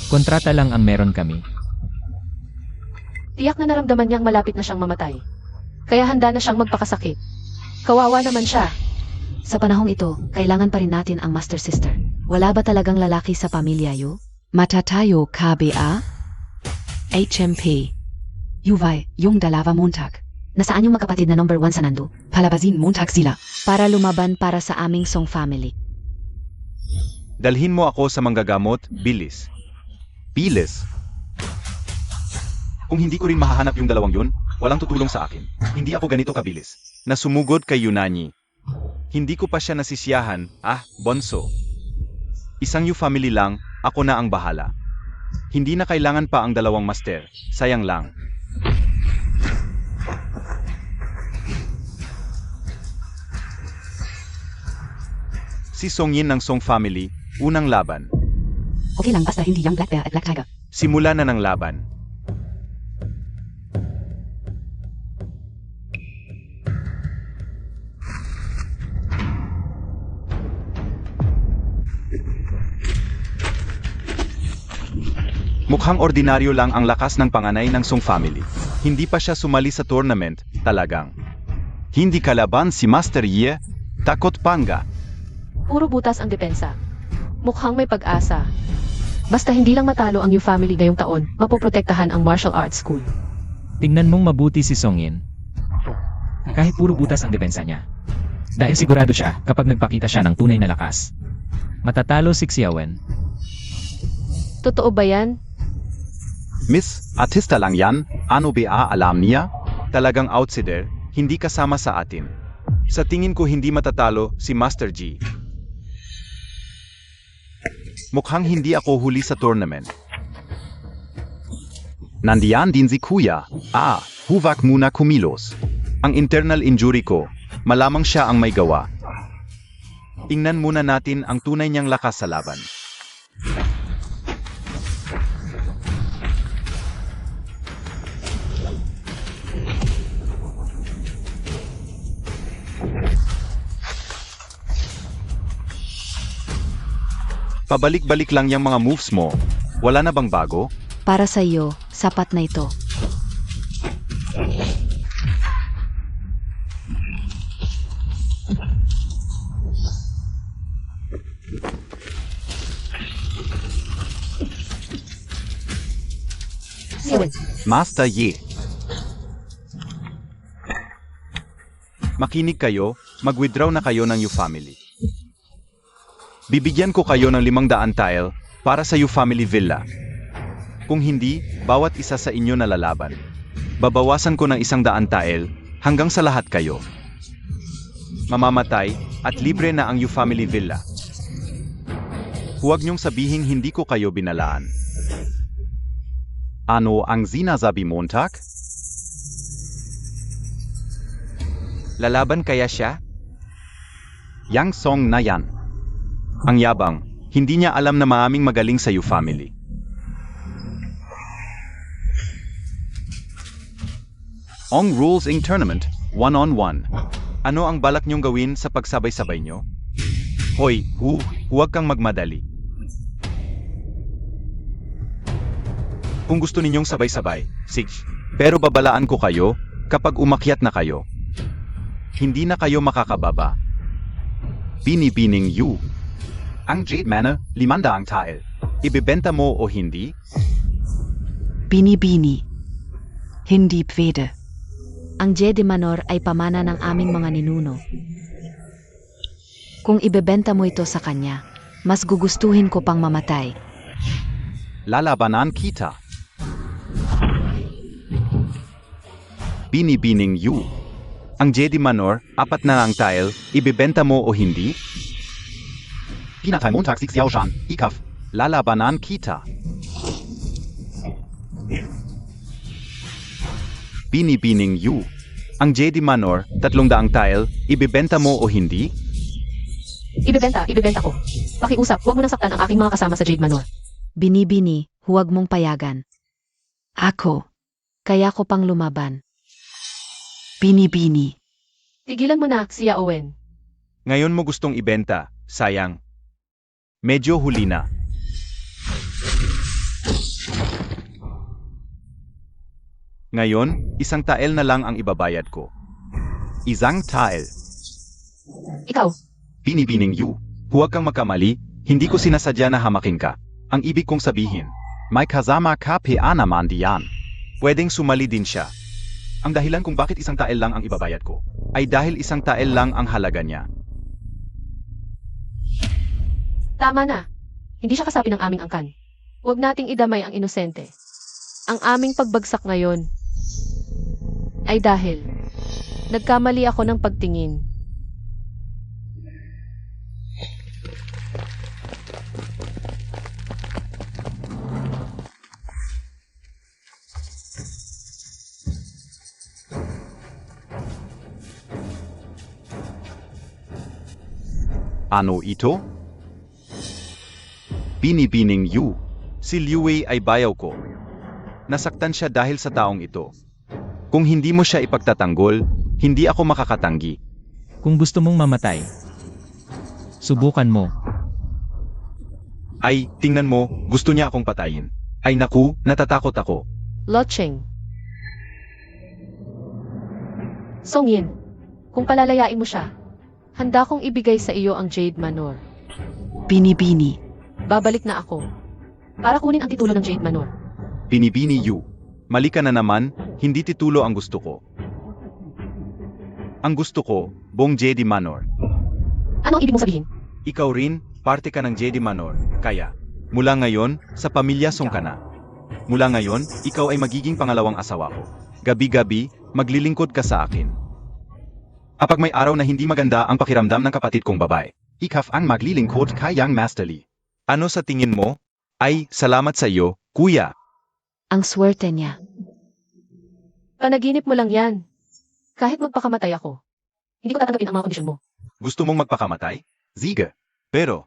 Kontrata lang ang meron kami. Tiyak na naramdaman niyang malapit na siyang mamatay. Kaya handa na siyang magpakasakit. Kawawa naman siya. Sa panahong ito, kailangan pa rin natin ang Master Sister. Wala ba talagang lalaki sa pamilya Yu? Matatayo ka ba? HMP. Yuway, yung dalawa Montag. Nasaan yung magkapatid na number 1 sa Nando? Palabazin Montag sila. Para lumaban para sa aming Song family. Dalhin mo ako sa manggagamot, bilis. Bilis. Kung hindi ko rin mahahanap yung dalawang yun, walang tutulong sa akin. Hindi ako ganito kabilis. Nasumugod kay Yunani. Hindi ko pa siya nasisiyahan, bonso. Isang you family lang, ako na ang bahala. Hindi na kailangan pa ang dalawang master, sayang lang. Si Songyin ng Song family, unang laban. Okay lang basta hindi yung Black Bear at Black Tiger. Simula na ng laban. Mukhang ordinaryo lang ang lakas ng panganay ng Song family. Hindi pa siya sumali sa tournament, talagang. Hindi kalaban si Master Yi, takot panga. Puro butas ang depensa. Mukhang may pag-asa. Basta hindi lang matalo ang Yu family ngayong taon, mapoprotektahan ang martial arts school. Tingnan mong mabuti si Songyin. Kahit puro butas ang depensa niya. Dahil sigurado siya kapag nagpakita siya ng tunay na lakas. Matatalo si Xiaowen. Totoo ba yan? Miss, artista lang yan, ano ba alam niya? Talagang outsider, hindi kasama sa atin. Sa tingin ko hindi matatalo si Master G. Mukhang hindi ako huli sa tournament. Nandiyan din si Kuya. Huwag muna kumilos. Ang internal injury ko, malamang siya ang may gawa. Tingnan muna natin ang tunay niyang lakas sa laban. Pabalik-balik lang yung mga moves mo. Wala na bang bago? Para sa iyo, sapat na ito. Siwen. Master Yi. Makinig kayo, mag-withdraw na kayo ng Yu family. Bibigyan ko kayo ng 500 tile para sa Yu family villa. Kung hindi, bawat isa sa inyo nalalaban. Babawasan ko ng 100 tile hanggang sa lahat kayo. Mamamatay at libre na ang Yu family villa. Huwag niyong sabihing hindi ko kayo binalaan. Ano ang sinasabi Montag? Lalaban kaya siya? Yang Song na yan. Ang yabang, hindi niya alam na maaming magaling sa Yu family. Ong rules in tournament, one-on-one. Ano ang balak niyong gawin sa pagsabay-sabay niyo? Hoy, huwag kang magmadali. Kung gusto ninyong sabay-sabay, sige. Pero babalaan ko kayo kapag umakyat na kayo. Hindi na kayo makakababa. Binibining Yu. Ang Jade Manor, 500 tile. Ibebenta mo o hindi? Bini-bini. Hindi pwede. Ang Jedi Manor ay pamana ng aming mga ninuno. Kung ibebenta mo ito sa kanya, mas gugustuhin ko pang mamatay. Lalabanan kita. Binibining Yu. Ang Jedi Manor, 4 na ang tile, ibebenta mo o hindi? Pinatay Montag si Xiaoshan, ikaf. Lalabanan kita. Binibining Yu. Ang Jedi Manor, 300 tile, ibebenta mo o hindi? Ibebenta ko. Pakiusap, huwag mo nang saktan ang aking mga kasama sa Jade Manor. Binibini, huwag mong payagan. Ako. Kaya ko pang lumaban. Bini-bini. Tigilan mo na, Xia Owen. Ngayon mo gustong ibenta, sayang. Medyo huli na. Ngayon, 1 tael na lang ang ibabayad ko. 1 tael. Ikaw, Binibining Yu. Huwag kang magkamali, hindi ko sinasadya na hamakin ka. Ang ibig kong sabihin, May kasama KPA naman diyan. Pwedeng sumali din siya. Ang dahilan kung bakit isang tael lang ang ibabayad ko, ay dahil isang tael lang ang halaga niya. Tama na. Hindi siya kasapi ng aming angkan. Huwag nating idamay ang inosente. Ang aming pagbagsak ngayon ay dahil nagkamali ako ng pagtingin. Ano ito? Binibining Yu. Si Liu Wei ay bayaw ko. Nasaktan siya dahil sa taong ito. Kung hindi mo siya ipagtatanggol, hindi ako makakatanggi. Kung gusto mong mamatay, subukan mo. Ay, tingnan mo, gusto niya akong patayin. Ay naku, natatakot ako. Locheng. Song Yin, kung palalayain mo siya, handa kong ibigay sa iyo ang Jade Manor. Binibini. Babalik na ako para kunin ang titulo ng Jade Manor. Binibini Yu. Mali ka na naman, hindi titulo ang gusto ko. Ang gusto ko, buong Jedi Manor. Ano ang ibig mong sabihin? Ikaw rin, parte ka ng Jedi Manor. Kaya, mula ngayon, sa pamilya Song ka na. Mula ngayon, ikaw ay magiging pangalawang asawa ko. Gabi-gabi, maglilingkod ka sa akin. Kapag may araw na hindi maganda ang pakiramdam ng kapatid kong babae, ikaw ang maglilingkod kay Yang Master Li. Ano sa tingin mo? Ay, salamat sa iyo, kuya. Ang swerte niya. Panaginip mo lang yan. Kahit magpakamatay ako, hindi ko tatanggapin ang mga kondisyon mo. Gusto mong magpakamatay? Sige. Pero,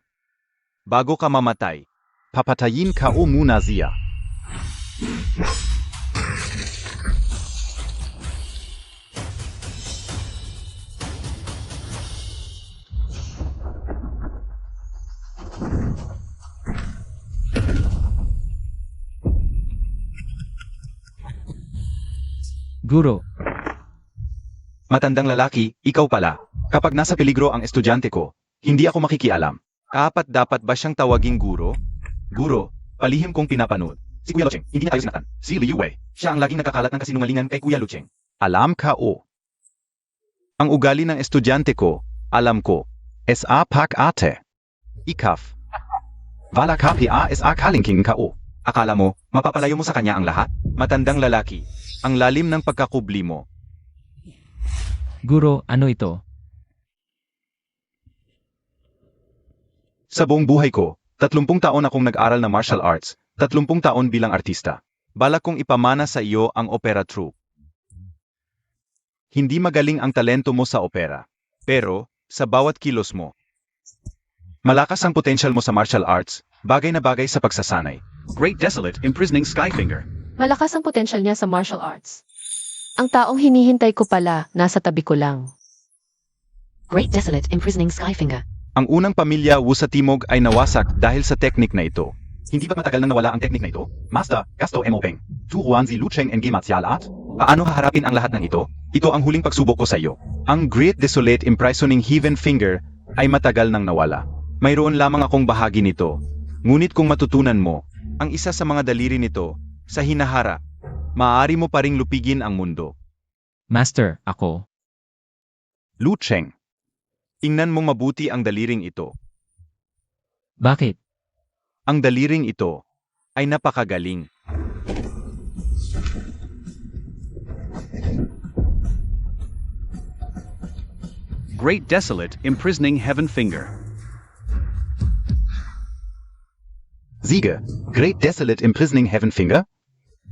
bago ka mamatay, papatayin ka o muna siya. Guro, Matandang lalaki, ikaw pala. Kapag nasa peligro ang estudyante ko, hindi ako makikialam. Dapat ba siyang tawaging guro? Guro, palihim kong pinapanood. Si Kuya Lucheng, hindi niya tayo sinatan. Si Liu Wei, siya ang laging nagkakalat ng kasinungalingan kay Kuya Lucheng. Alam ka o. Ang ugali ng estudyante ko, alam ko. SA pak ate. Ikaf. Vala KPA SA kalingking ka o. Akala mo, mapapalayo mo sa kanya ang lahat? Matandang lalaki, ang lalim ng pagkakubli mo. Guro, ano ito? Sa buong buhay ko, 30 taon akong nag-aral na martial arts, 30 taon bilang artista. Balak kong ipamana sa iyo ang opera troupe. Hindi magaling ang talento mo sa opera, pero sa bawat kilos mo. Malakas ang potential mo sa martial arts, bagay na bagay sa pagsasanay. Great Desolate Imprisoning Skyfinger. Malakas ang potensyal niya sa martial arts. Ang taong hinihintay ko pala, nasa tabi ko lang. Great Desolate Imprisoning Skyfinger. Ang unang pamilya Wu sa Timog ay nawasak dahil sa teknik na ito. Hindi ba matagal nang nawala ang teknik na ito? Master, Gasto Mo Peng, turuan si Lucheng NG Martial Art? Paano haharapin ang lahat ng ito? Ito ang huling pagsubok ko sa iyo. Ang Great Desolate Imprisoning Heaven Finger ay matagal nang nawala. Mayroon lamang akong bahagi nito. Ngunit kung matutunan mo, ang isa sa mga daliri nito, sa hinaharap, maaari mo pa ring lupigin ang mundo. Master, ako. Lucheng, tingnan mong mabuti ang daliring ito. Bakit? Ang daliring ito ay napakagaling. Great Desolate Imprisoning Heaven Finger. Sige, Great Desolate Imprisoning Heaven Finger?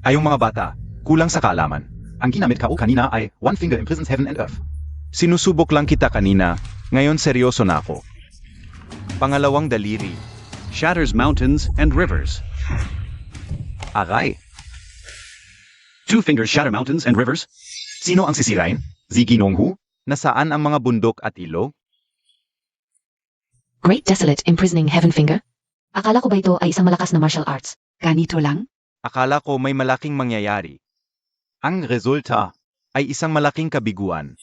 Ayong mga bata, kulang sa kaalaman. Ang ginamit ko kanina ay One Finger Imprisons Heaven and Earth. Sinusubok lang kita kanina, ngayon seryoso na ako. Pangalawang daliri. Shatters mountains and rivers. Aray, Two fingers shatter mountains and rivers. sino ang sisirain? Ziggy Nonghu? Nasaan ang mga bundok at ilog? Great Desolate Imprisoning Heaven Finger? Akala ko ba ito ay isang malakas na martial arts? Ganito lang? Akala ko may malaking mangyayari. Ang resulta ay isang malaking kabiguan.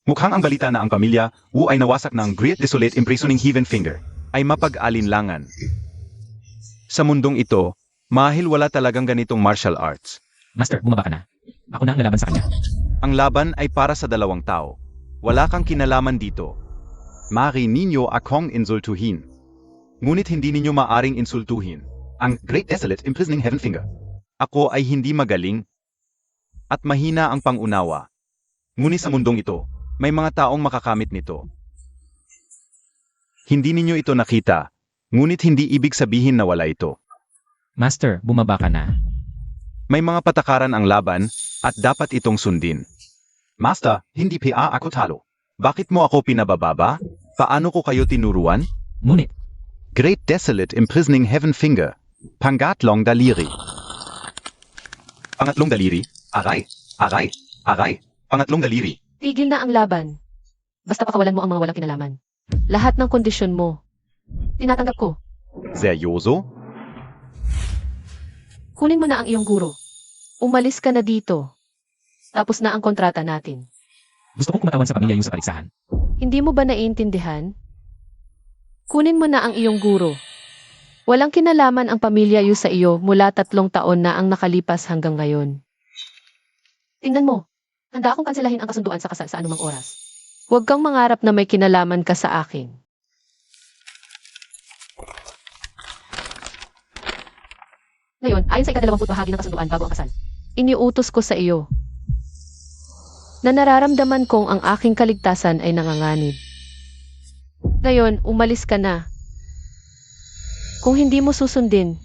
Mukhang ang balita na ang pamilya Wu ay nawasak ng Great Desolate Imprisoning Heaven Finger ay mapag-alinlangan. Sa mundong ito, Mahil wala talagang ganitong martial arts. Master, bumaba ka na. Ako na ang lalaban sa kanya. Ang laban ay para sa dalawang tao. Wala kang kinalaman dito. Mari ninyo akong insultuhin. Ngunit hindi ninyo maaring insultuhin ang Great Desolate Imprisoning Heaven Finger. Ako ay hindi magaling at mahina ang pangunawa. Ngunit sa mundong ito, may mga taong makakamit nito. Hindi ninyo ito nakita, ngunit hindi ibig sabihin na wala ito. Master, bumaba ka na. May mga patakaran ang laban at dapat itong sundin. Master, hindi pa ako talo. Bakit mo ako pinabababa? Paano ko kayo tinuruan? Ngunit, Great Desolate Imprisoning Heaven Finger. Pangatlong daliri. Pangatlong daliri. Aray. Aray. Aray. Pangatlong daliri. Tigil na ang laban. Basta pakawalan mo ang mga walang kinalaman. Lahat ng kondisyon mo, tinatanggap ko. Seryoso? Kunin mo na ang iyong guro. Umalis ka na dito. Tapos na ang kontrata natin. gusto kong kumatawan sa pamilya yung sa paligsahan. Hindi mo ba naiintindihan? Kunin mo na ang iyong guro. Walang kinalaman ang pamilya yu sa iyo mula 3 taon na ang nakalipas hanggang ngayon. Tingnan mo, handa akong kanselahin ang kasunduan sa kasal sa anumang oras. Huwag kang mangarap na may kinalaman ka sa akin. Ngayon, ayon sa ika-20 bahagi ng kasunduan bago ang kasal, iniutos ko sa iyo na nararamdaman kong ang aking kaligtasan ay nanganganib. Ngayon, umalis ka na. Kung hindi mo susundin,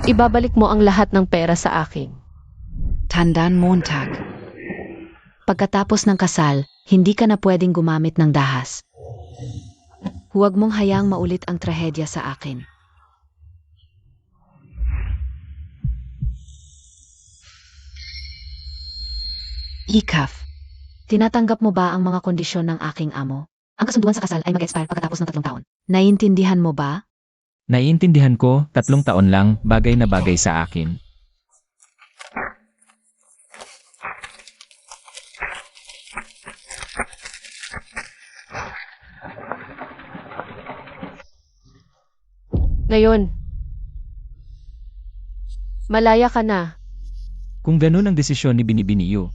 ibabalik mo ang lahat ng pera sa akin. Tandaan Montag. Pagkatapos ng kasal, hindi ka na pwedeng gumamit ng dahas. Huwag mong hayaang maulit ang trahedya sa akin. Ikaf. Tinatanggap mo ba ang mga kondisyon ng aking amo? Ang kasunduan sa kasal ay mag-expire pagkatapos ng 3 taon. Naiintindihan mo ba? Naiintindihan ko, 3 taon lang, bagay na bagay sa akin. Ngayon, malaya ka na. Kung ganun ang desisyon ni Binibiniyo,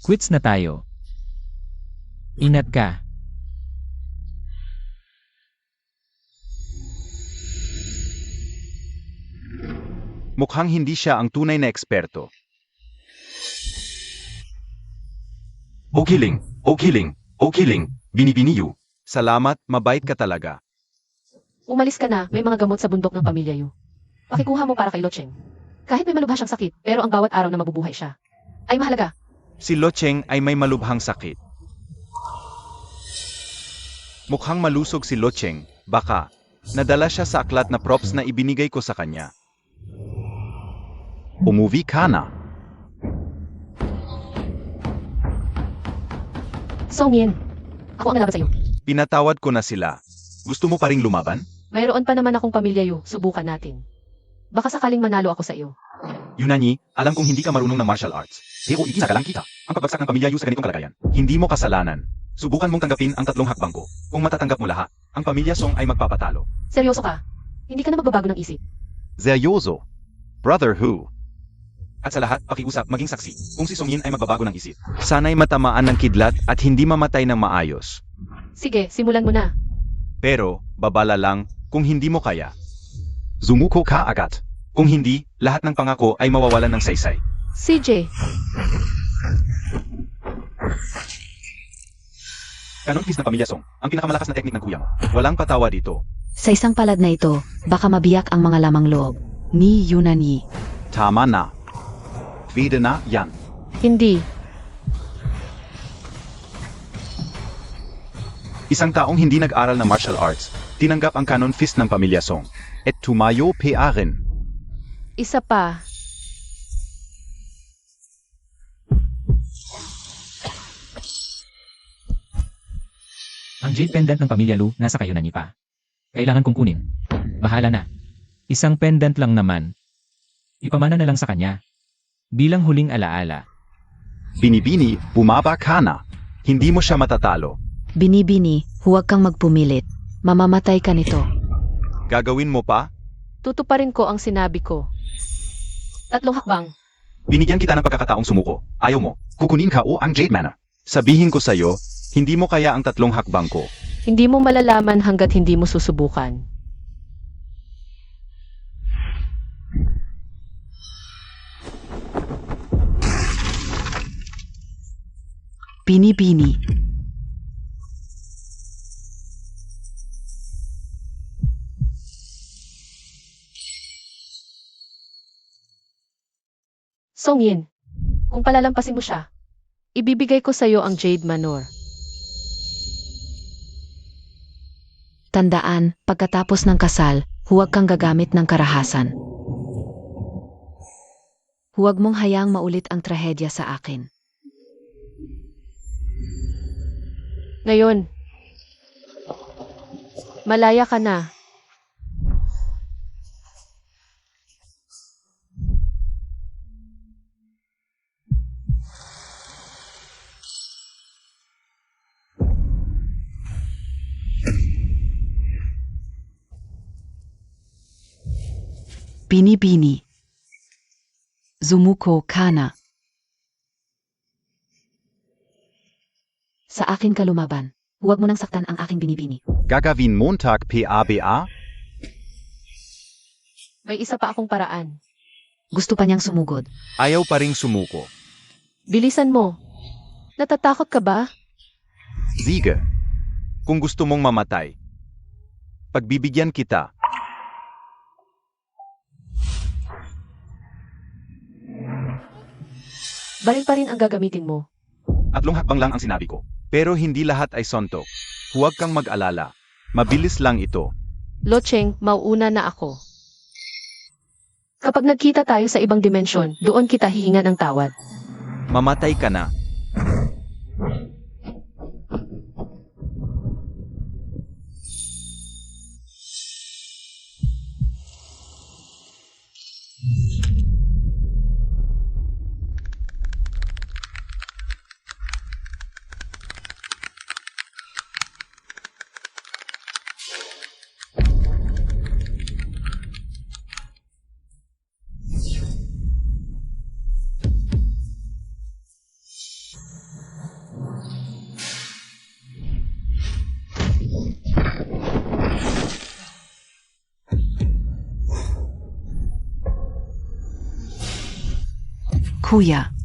quits na tayo. Ingat ka. Mukhang hindi siya ang tunay na eksperto. Okiling, okiling, okiling, binibiniyu. Salamat, mabait ka talaga. Umalis ka na, may mga gamot sa bundok ng pamilya yu. Pakikuha mo para kay Locheng. Kahit may malubha siyang sakit, pero ang bawat araw na mabubuhay siya ay mahalaga. Si Locheng ay may malubhang sakit. Mukhang malusog si Locheng, baka nadala siya sa aklat na props na ibinigay ko sa kanya. Umuwi ka na. Song Yin, ako ang nalaban sa iyo. Pinatawad ko na sila. Gusto mo pa ring lumaban? Mayroon pa naman akong pamilya yu, subukan natin. Baka sakaling manalo ako sa iyo. Yunani, alam kong hindi ka marunong ng martial arts. Pero iginagalang kita. Ang pagbagsak ng pamilya yu sa ganitong kalagayan. Hindi mo kasalanan. Subukan mong tanggapin ang 3 hakbang ko. Kung matatanggap mo lahat, ang pamilya Song ay magpapatalo. Seryoso ka? Hindi ka na magbabago ng isip. Seryoso. Brother who? At sa lahat, pakiusap maging saksi. Kung si Song Yin ay magbabago ng isip. Sana'y matamaan ng kidlat at hindi mamatay ng maayos. Sige, simulan mo na. Pero, babala lang, kung hindi mo kaya. Zumuko ka agad. Kung hindi, lahat ng pangako ay mawawalan ng saysay. CJ, Canon Fist ng pamilya Song, ang pinakamalakas na teknik ng kuya mo. Walang patawa dito. Sa isang palad na ito, baka mabiyak ang mga lamang loob. Ni Yunani. Tama na. Pwede na yan. hindi. Isang taong hindi nag-aral ng martial arts, tinanggap ang Canon Fist ng pamilya Song. Et tumayo pa rin. Isa pa. Ang jade pendant ng pamilya Lu nasa kayo na niya pa. Kailangan kong kunin. Bahala na. Isang pendant lang naman. Ipamana na lang sa kanya. Bilang huling alaala. Binibini, bumaba ka na. Hindi mo siya matatalo. Binibini, huwag kang magpumilit. Mamamatay ka nito. Gagawin mo pa? Tutuparin ko ang sinabi ko. 3 hakbang. Binigyan kita ng pagkakataong sumuko. Ayaw mo. Kukunin ka o ang Jade Manor. Sabihin ko sa'yo, hindi mo kaya ang 3 hakbang ko. Hindi mo malalaman hanggat hindi mo susubukan. Bini-bini. Song Yin, kung palalampasin mo siya, ibibigay ko sa'yo ang Jade Manor. Tandaan, pagkatapos ng kasal, huwag kang gagamit ng karahasan. Huwag mong hayaang maulit ang trahedya sa akin. Ngayon, malaya ka na. Bini-bini. Sumuko ka na. Sa akin ka lumaban. Huwag mo nang saktan ang aking binibini. Gagawin Montag PABA? May isa pa akong paraan. Gusto pa niyang sumugod. Ayaw pa ring sumuko. Bilisan mo. Natatakot ka ba? Sige. Kung gusto mong mamatay, pagbibigyan kita. Baril pa rin ang gagamitin mo. 3 hakbang lang ang sinabi ko. Pero hindi lahat ay sontok. Huwag kang mag-alala. Mabilis lang ito. Lo Cheng, mauuna na ako. Kapag nagkita tayo sa ibang dimensyon, doon kita hihinga ng tawad. Mamatay ka na. Kuya.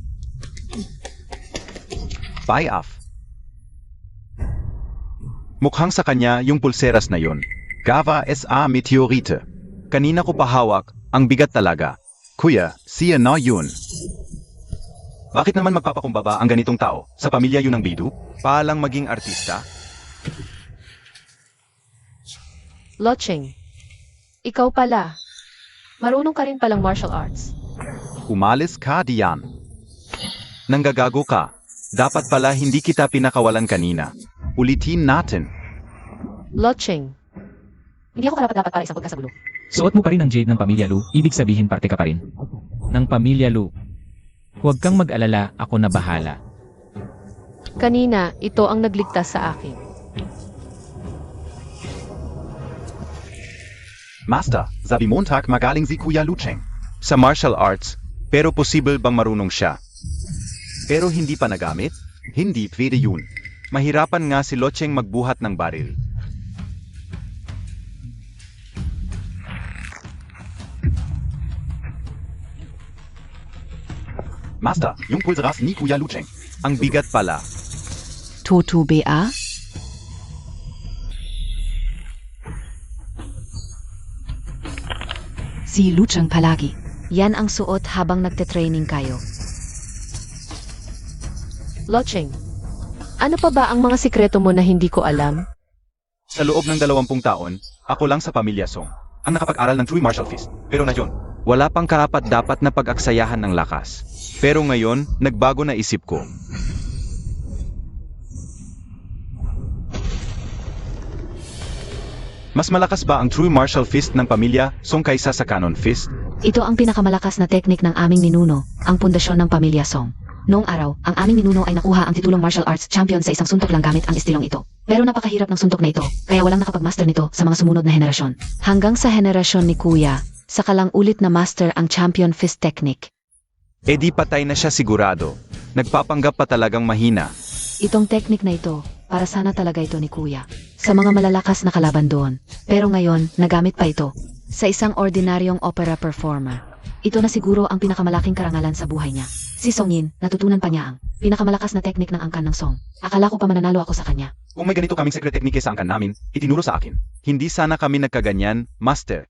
Bye off. Mukhang sa kanya yung pulseras na yun. Gava SA Meteorite. Kanina ko pa hawak, ang bigat talaga. Kuya, siya na yun. Bakit naman magpapakumbaba ang ganitong tao sa pamilya yun ng Bidu? Paalang maging artista? Lo Cheng, ikaw pala. Marunong ka rin palang martial arts. Umalis ka diyan. Nanggagago ka. Dapat pala hindi kita pinakawalan kanina. Ulitin natin. Lo Cheng, hindi ako karapat-dapat para isang pagkasagulo. Suot mo pa rin ang jade ng Pamilya Lu, ibig sabihin parte ka pa rin. Ng Pamilya Lu. Huwag kang mag-alala, ako na bahala. Kanina, ito ang nagligtas sa akin. Master, sabi Montag magaling si Kuya Lucheng. Sa martial arts, pero posible bang marunong siya? Pero hindi pa nagamit? Hindi pwede yun. Mahirapan nga si Locheng magbuhat ng baril. Master, yung pulseras ni Kuya Lucheng. Ang bigat pala. Toto BA. Si Luchang palagi. Yan ang suot habang nagte-training kayo. Lo Cheng, ano pa ba ang mga sikreto mo na hindi ko alam? Sa loob ng 20 taon, ako lang sa pamilya Song ang nakapag-aral ng True Martial Fist. Pero na yun, Wala pang karapat-dapat na pag-aksayahan ng lakas. Pero ngayon, nagbago na isip ko. Mas malakas ba ang True Martial Fist ng pamilya Song kaysa sa Canon Fist? Ito ang pinakamalakas na teknik ng aming ninuno, ang pundasyon ng pamilya Song. Noong araw, ang aming ninuno ay nakuha ang titulong martial arts champion sa isang suntok lang gamit ang estilong ito. Pero napakahirap ng suntok na ito, kaya walang nakapag-master nito sa mga sumunod na henerasyon. Hanggang sa henerasyon ni Kuya, saka lang ulit na master ang champion fist technique. E di patay na siya sigurado. Nagpapanggap pa talagang mahina. Itong technique na ito, para sana talaga ito ni Kuya. Sa mga malalakas na kalaban doon. Pero ngayon, nagamit pa ito. Sa isang ordinaryong opera performer. Ito na siguro ang pinakamalaking karangalan sa buhay niya. Si Song Yin, natutunan pa niya ang pinakamalakas na technique ng angkan ng Song. Akala ko pa mananalo ako sa kanya. Kung may ganito kaming secret technique sa angkan namin, itinuro sa akin. Hindi sana kami nagkaganyan, Master.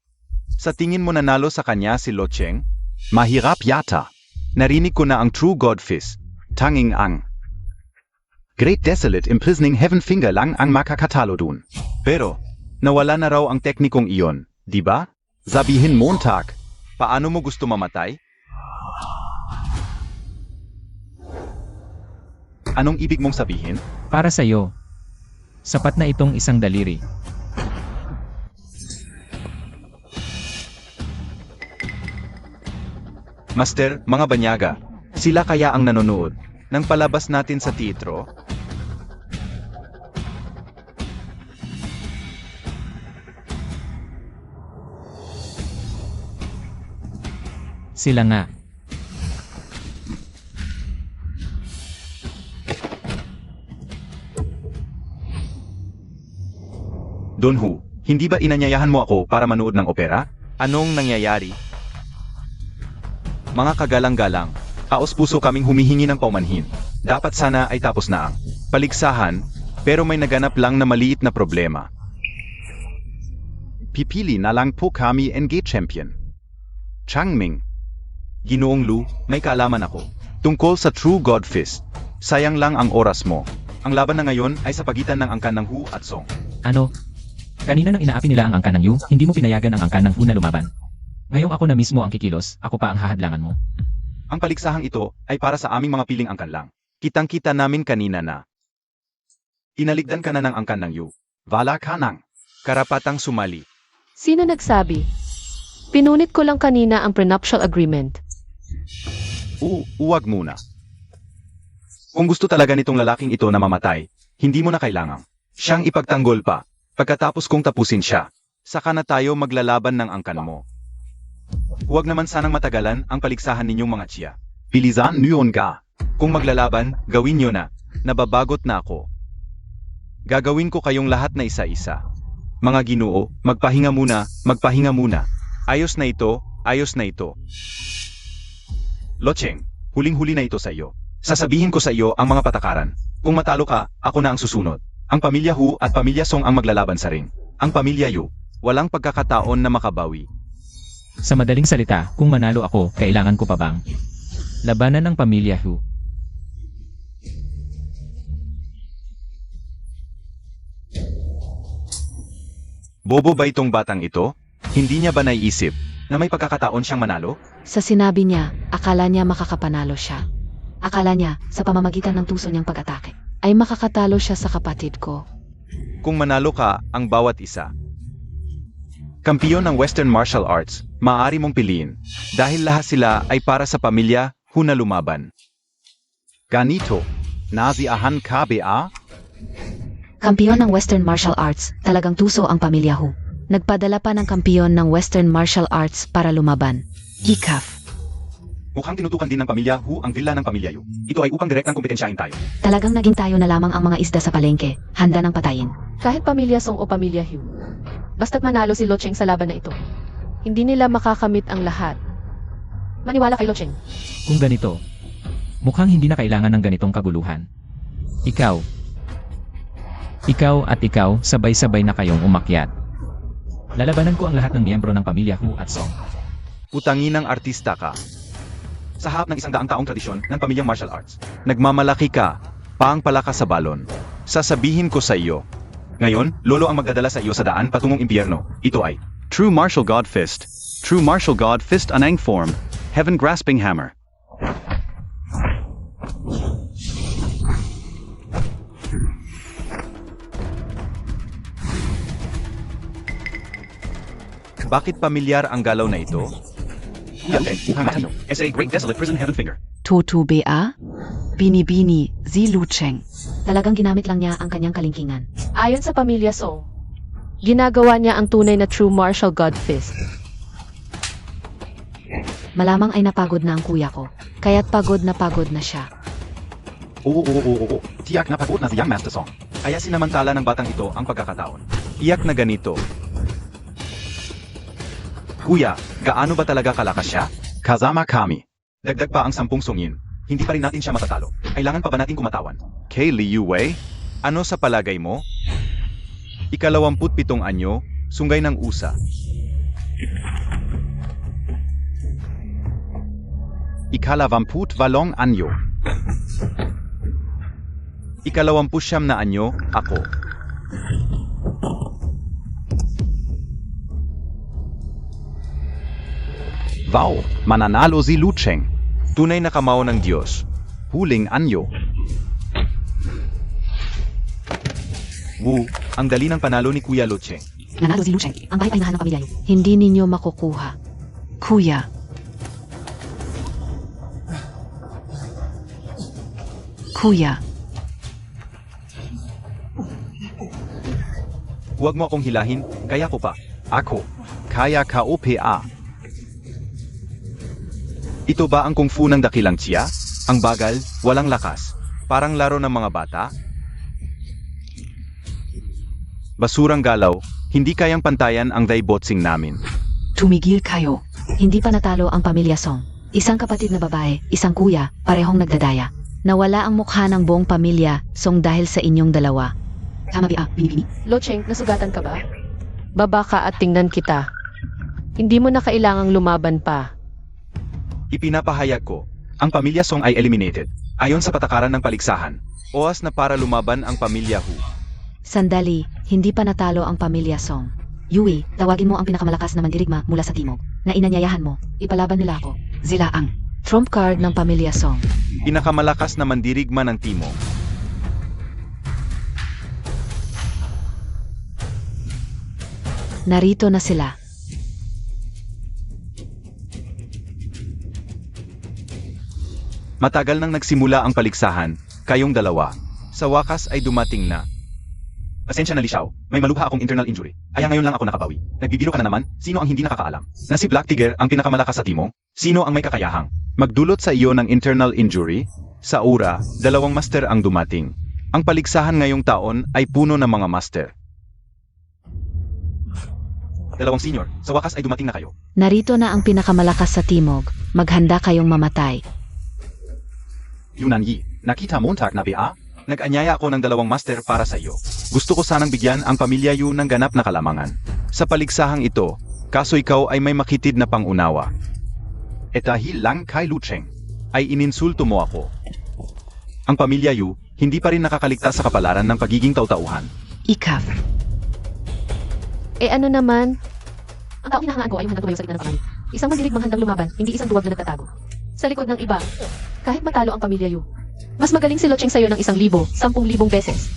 Sa tingin mo nanalo sa kanya si Lo Cheng? Mahirap yata. Narinig ko na ang True God Fist. Tanging ang Great Desolate Imprisoning Heaven Finger lang ang makakatalo dun. Pero, nawala na raw ang teknikong iyon, di ba? Sabihin Montag, paano mo gusto mamatay? Anong ibig mong sabihin? Para sa'yo, sapat na itong isang daliri. Master, mga banyaga, sila kaya ang nanonood ng palabas natin sa teatro? Sila nga. Don Hu, hindi ba inanyayahan mo ako para manood ng opera? Anong nangyayari? Mga kagalang-galang, kaos-puso kaming humihingi ng paumanhin. Dapat sana ay tapos na ang paligsahan, pero may naganap lang na maliit na problema. Pipili na lang po kami NG Champion. Changming. Ginoong Lu, may kaalaman ako. Tungkol sa True God Fist. Sayang lang ang oras mo. Ang laban na ngayon ay sa pagitan ng angkan ng Hu at Song. Ano? Kanina nang inaapi nila ang angkan ng Yu, hindi mo pinayagan ang angkan ng Hu na lumaban. Ngayong ako na mismo ang kikilos, ako pa ang hahadlangan mo. Ang paliksahang ito ay para sa aming mga piling angkan lang. Kitang-kita namin kanina na. Inaligdan ka na ng angkan ng Yu. Wala ka nang karapatang sumali. Sino nagsabi? Pinunit ko lang kanina ang prenuptial agreement. Uwag muna. Kung gusto talaga nitong lalaking ito na mamatay, hindi mo na kailangang siyang ipagtanggol pa. Pagkatapos kong tapusin siya, Saka na tayo maglalaban ng angkan mo. huwag naman sanang matagalan ang paligsahan ninyong mga tsiya. Bilisan niyon ka. Kung maglalaban, gawin nyo na. Nababagot na ako. Gagawin ko kayong lahat na isa-isa. Mga Ginoo, magpahinga muna, magpahinga muna. Ayos na ito, ayos na ito. Lo Cheng, huling-huli na ito sa iyo. Sasabihin ko sa iyo ang mga patakaran. Kung matalo ka, ako na ang susunod. Ang pamilya Hu at pamilya Song ang maglalaban sa ring. Ang pamilya Yu, Walang pagkakataon na makabawi. Sa madaling salita, kung manalo ako, kailangan ko pa bang labanan ng pamilya Hu? Bobo ba itong batang ito? Hindi niya ba naiisip na may pagkakataon siyang manalo? Sa sinabi niya, akala niya makakapanalo siya. Akala niya, sa pamamagitan ng tuso niyang pag-atake, ay makakatalo siya sa kapatid ko. kung manalo ka ang bawat isa? Kampiyon ng Western Martial Arts, maaari mong piliin. Dahil lahat sila ay para sa pamilya Hu na lumaban. Ganito, naziahan ka ba? Kampiyon ng Western Martial Arts, talagang tuso ang pamilya Hu. Nagpadala pa ng kampiyon ng Western Martial Arts para lumaban. Gikaf. Mukhang tinutukan din ng pamilya Hu ang villa ng pamilya Yu. Ito ay upang direktang kompetensyahin tayo. Talagang naging tayo na lamang ang mga isda sa palengke, handa ng patayin. Kahit pamilya Song o pamilya Hu. Basta't manalo si Lo Cheng sa laban na ito. Hindi nila makakamit ang lahat. Maniwala kay Lo Cheng. Kung ganito, mukhang hindi na kailangan ng ganitong kaguluhan. Ikaw at ikaw, sabay-sabay na kayong umakyat. Lalabanan ko ang lahat ng miyembro ng pamilya Hu at Song. Utanginang artista ka. Sa harap ng 100 taong tradisyon ng pamilyang martial arts. Nagmamalaki ka, paang palaka sa balon. Sasabihin ko sa iyo. Ngayon, lolo ang magdadala sa iyo sa daan patungong impyerno. Ito ay True Martial God Fist. True Martial God Fist Anang Form. Heaven Grasping Hammer. Bakit pamilyar ang galaw na ito? SA Great Desolate Prison Heaven Finger. Toto BA, Bini Bini, Si Lu Cheng. Talagang ginamit lang niya ang kanyang kalingkingan. Ayon sa pamilya Song, ginagawa niya ang tunay na true martial god fist. Malamang ay napagod na ang kuya ko. Kaya't pagod na siya. Oo. Tiyak na pagod na si Young Master Song. Kaya sinamantala ng batang ito ang pagkakataon. Iyak na ganito. Kuya, gaano ba talaga kalakas siya? Kazama kami. Dagdag pa ang 10 sungin. Hindi pa rin natin siya matatalo. Kailangan pa ba natin kumatawan? Kay Liu Wei, ano sa palagay mo? 27 anyo, sunggay ng USA. Ikalawamput walong anyo. 29 na anyo, ako. Wow, mananalo si Lucheng. Tunay na kamao ng Diyos. Huling anyo. Wu, ang dali ng panalo ni Kuya Lucheng. Nanalo si Lucheng. Ang bahay ay nahan ng pamilya niyo. Hindi ninyo makukuha. Kuya. Kuya. Huwag mo akong hilahin, kaya ko pa. Ako. Kaya ka OPA. Ito ba ang kung fu ng dakilang Chia? Ang bagal, walang lakas. Parang laro ng mga bata? Basurang galaw, hindi kayang pantayan ang daibotsing namin. Tumigil kayo. Hindi pa natalo ang pamilya Song. Isang kapatid na babae, isang kuya, parehong nagdadaya. Nawala ang mukha ng buong pamilya Song dahil sa inyong dalawa. Tama ba, Bibi? Locheng, nasugatan ka ba? Baba ka at tingnan kita. Hindi mo na kailangang lumaban pa. Ipinapahayag ko, ang pamilya Song ay eliminated. Ayon sa patakaran ng paligsahan, oras na para lumaban ang pamilya Hu. Sandali, hindi pa natalo ang pamilya Song. Yui, tawagin mo ang pinakamalakas na mandirigma mula sa timog, na inanyayahan mo, ipalaban nila ako. Sila ang Trump card ng pamilya Song. Pinakamalakas na mandirigma ng timog. Narito na sila. Matagal nang nagsimula ang paligsahan, kayong dalawa. Sa wakas ay dumating na. Pasensya na Lishaw, may malubha akong internal injury. Kaya ngayon lang ako nakabawi. Nagbibiro ka na naman, sino ang hindi nakakaalam? Na si Black Tiger ang pinakamalakas sa timong? Sino ang may kakayahang magdulot sa iyo ng internal injury? Sa ura, 2 master ang dumating. Ang paligsahan ngayong taon ay puno ng mga master. 2 senior, sa wakas ay dumating na kayo. Narito na ang pinakamalakas sa timog. Maghanda kayong mamatay. Yunan Yi, nakita mo tak na ba? Nag-anyaya ako ng 2 master para sa iyo. Gusto ko sanang bigyan ang pamilya Yu ng ganap na kalamangan. Sa paligsahang ito, kaso ikaw ay may makitid na pangunawa. E dahil lang kay Lucheng, ay ininsulto mo ako. Ang pamilya Yu, hindi pa rin nakakaligtas sa kapalaran ng pagiging tautauhan. ikaf. Eh ano naman? Ang taong hinahangaan ko ay yung handang tumayo sa gitna ng pangani. Isang mandirigmang handang lumaban, hindi isang duwag na nagtatago. Sa likod ng iba, kahit matalo ang pamilya Yu, mas magaling si Locheng sa'yo ng 1,000, 10,000 beses.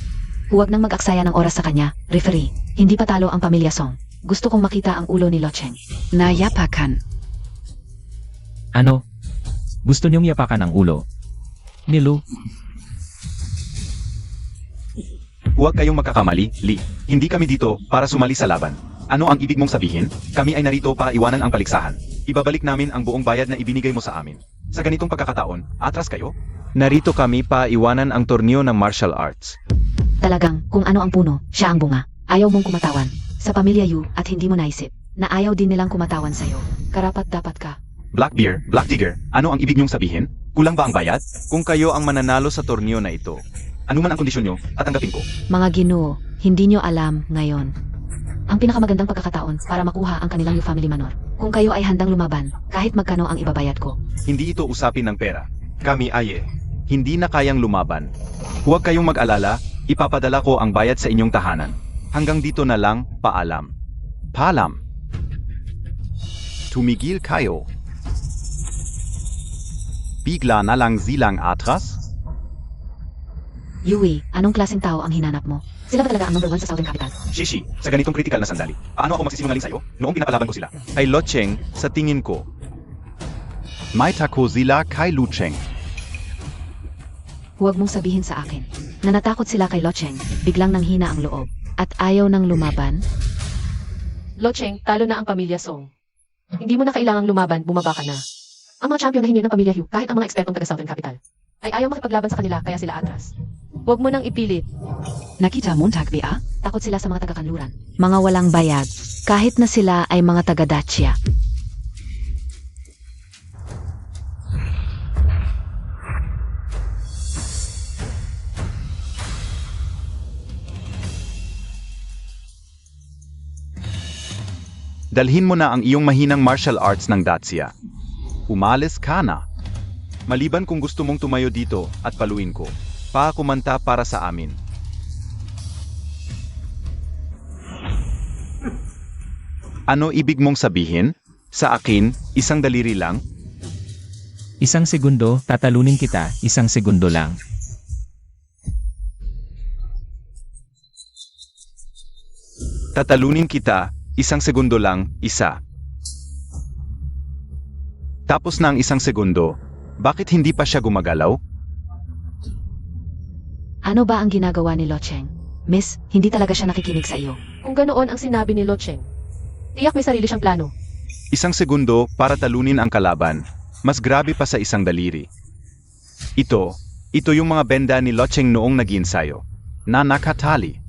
Huwag nang mag-aksaya ng oras sa kanya. Referee, hindi pa talo ang pamilya Song. Gusto kong makita ang ulo ni Locheng. Nayapakan. Ano? Gusto niyong yapakan ang ulo? Ni Lu? Huwag kayong magkakamali, Lee. Hindi kami dito para sumali sa laban. Ano ang ibig mong sabihin? Kami ay narito para iwanan ang paligsahan. Ibabalik namin ang buong bayad na ibinigay mo sa amin. Sa ganitong pagkakataon, atras kayo? Narito kami para iwanan ang torneo ng martial arts. Talagang, kung ano ang puno, siya ang bunga. Ayaw mong kumatawan. Sa pamilya Yu at hindi mo naisip na ayaw din nilang kumatawan sa'yo. Karapat dapat ka. Blackbeard, Black Tiger, ano ang ibig niyong sabihin? Kulang ba ang bayad? Kung kayo ang mananalo sa torneo na ito, ano man ang kondisyon niyo, tatanggapin ko. Mga ginoo, hindi nyo alam ngayon. Ang pinakamagandang pagkakataon para makuha ang kanilang Yu family manor. Kung kayo ay handang lumaban, kahit magkano ang ibabayad ko. Hindi ito usapin ng pera. Kami ay hindi na kayang lumaban. Huwag kayong mag-alala, ipapadala ko ang bayad sa inyong tahanan. Hanggang dito na lang, paalam. Paalam. Tumigil kayo. Bigla na lang silang atras? Yui, anong klaseng tao ang hinanap mo? Sila ba talaga ang number 1 sa Southern Capital? Shishi, sa ganitong critical na sandali, paano ako magsisinungaling sa'yo noong pinapalaban ko sila? Kay Locheng, sa tingin ko, may tako sila kay Lucheng. Huwag mong sabihin sa akin na natakot sila kay Locheng, biglang nanghina ang loob, at ayaw nang lumaban. Locheng, talo na ang pamilya Song. Hindi mo na kailangang lumaban, bumaba ka na. Ang mga champion na hindi ng pamilya Hu, kahit ang mga ekspertong taga Southern Capital, ay ayaw makipaglaban sa kanila kaya sila atras. Huwag mo nang ipilit. Nakita Montag ba? Takot sila sa mga taga-kanluran, mga walang bayad, kahit na sila ay mga taga-Dacia. Dalhin mo na ang iyong mahinang martial arts ng Dacia. Umalis ka na. Maliban kung gusto mong tumayo dito at paluin ko, kumanta para sa amin. Ano ibig mong sabihin? Sa akin, isang daliri lang? Isang segundo, tatalunin kita, isang segundo lang. Tatalunin kita, isang segundo lang, isa. Tapos na ang isang segundo, bakit hindi pa siya gumagalaw? Ano ba ang ginagawa ni Locheng? Miss, hindi talaga siya nakikinig sa iyo. Kung ganoon ang sinabi ni Locheng, tiyak may sarili siyang plano. Isang segundo para talunin ang kalaban, mas grabe pa sa isang daliri. Ito yung mga benda ni Locheng noong nag-iensayo, na nakatali.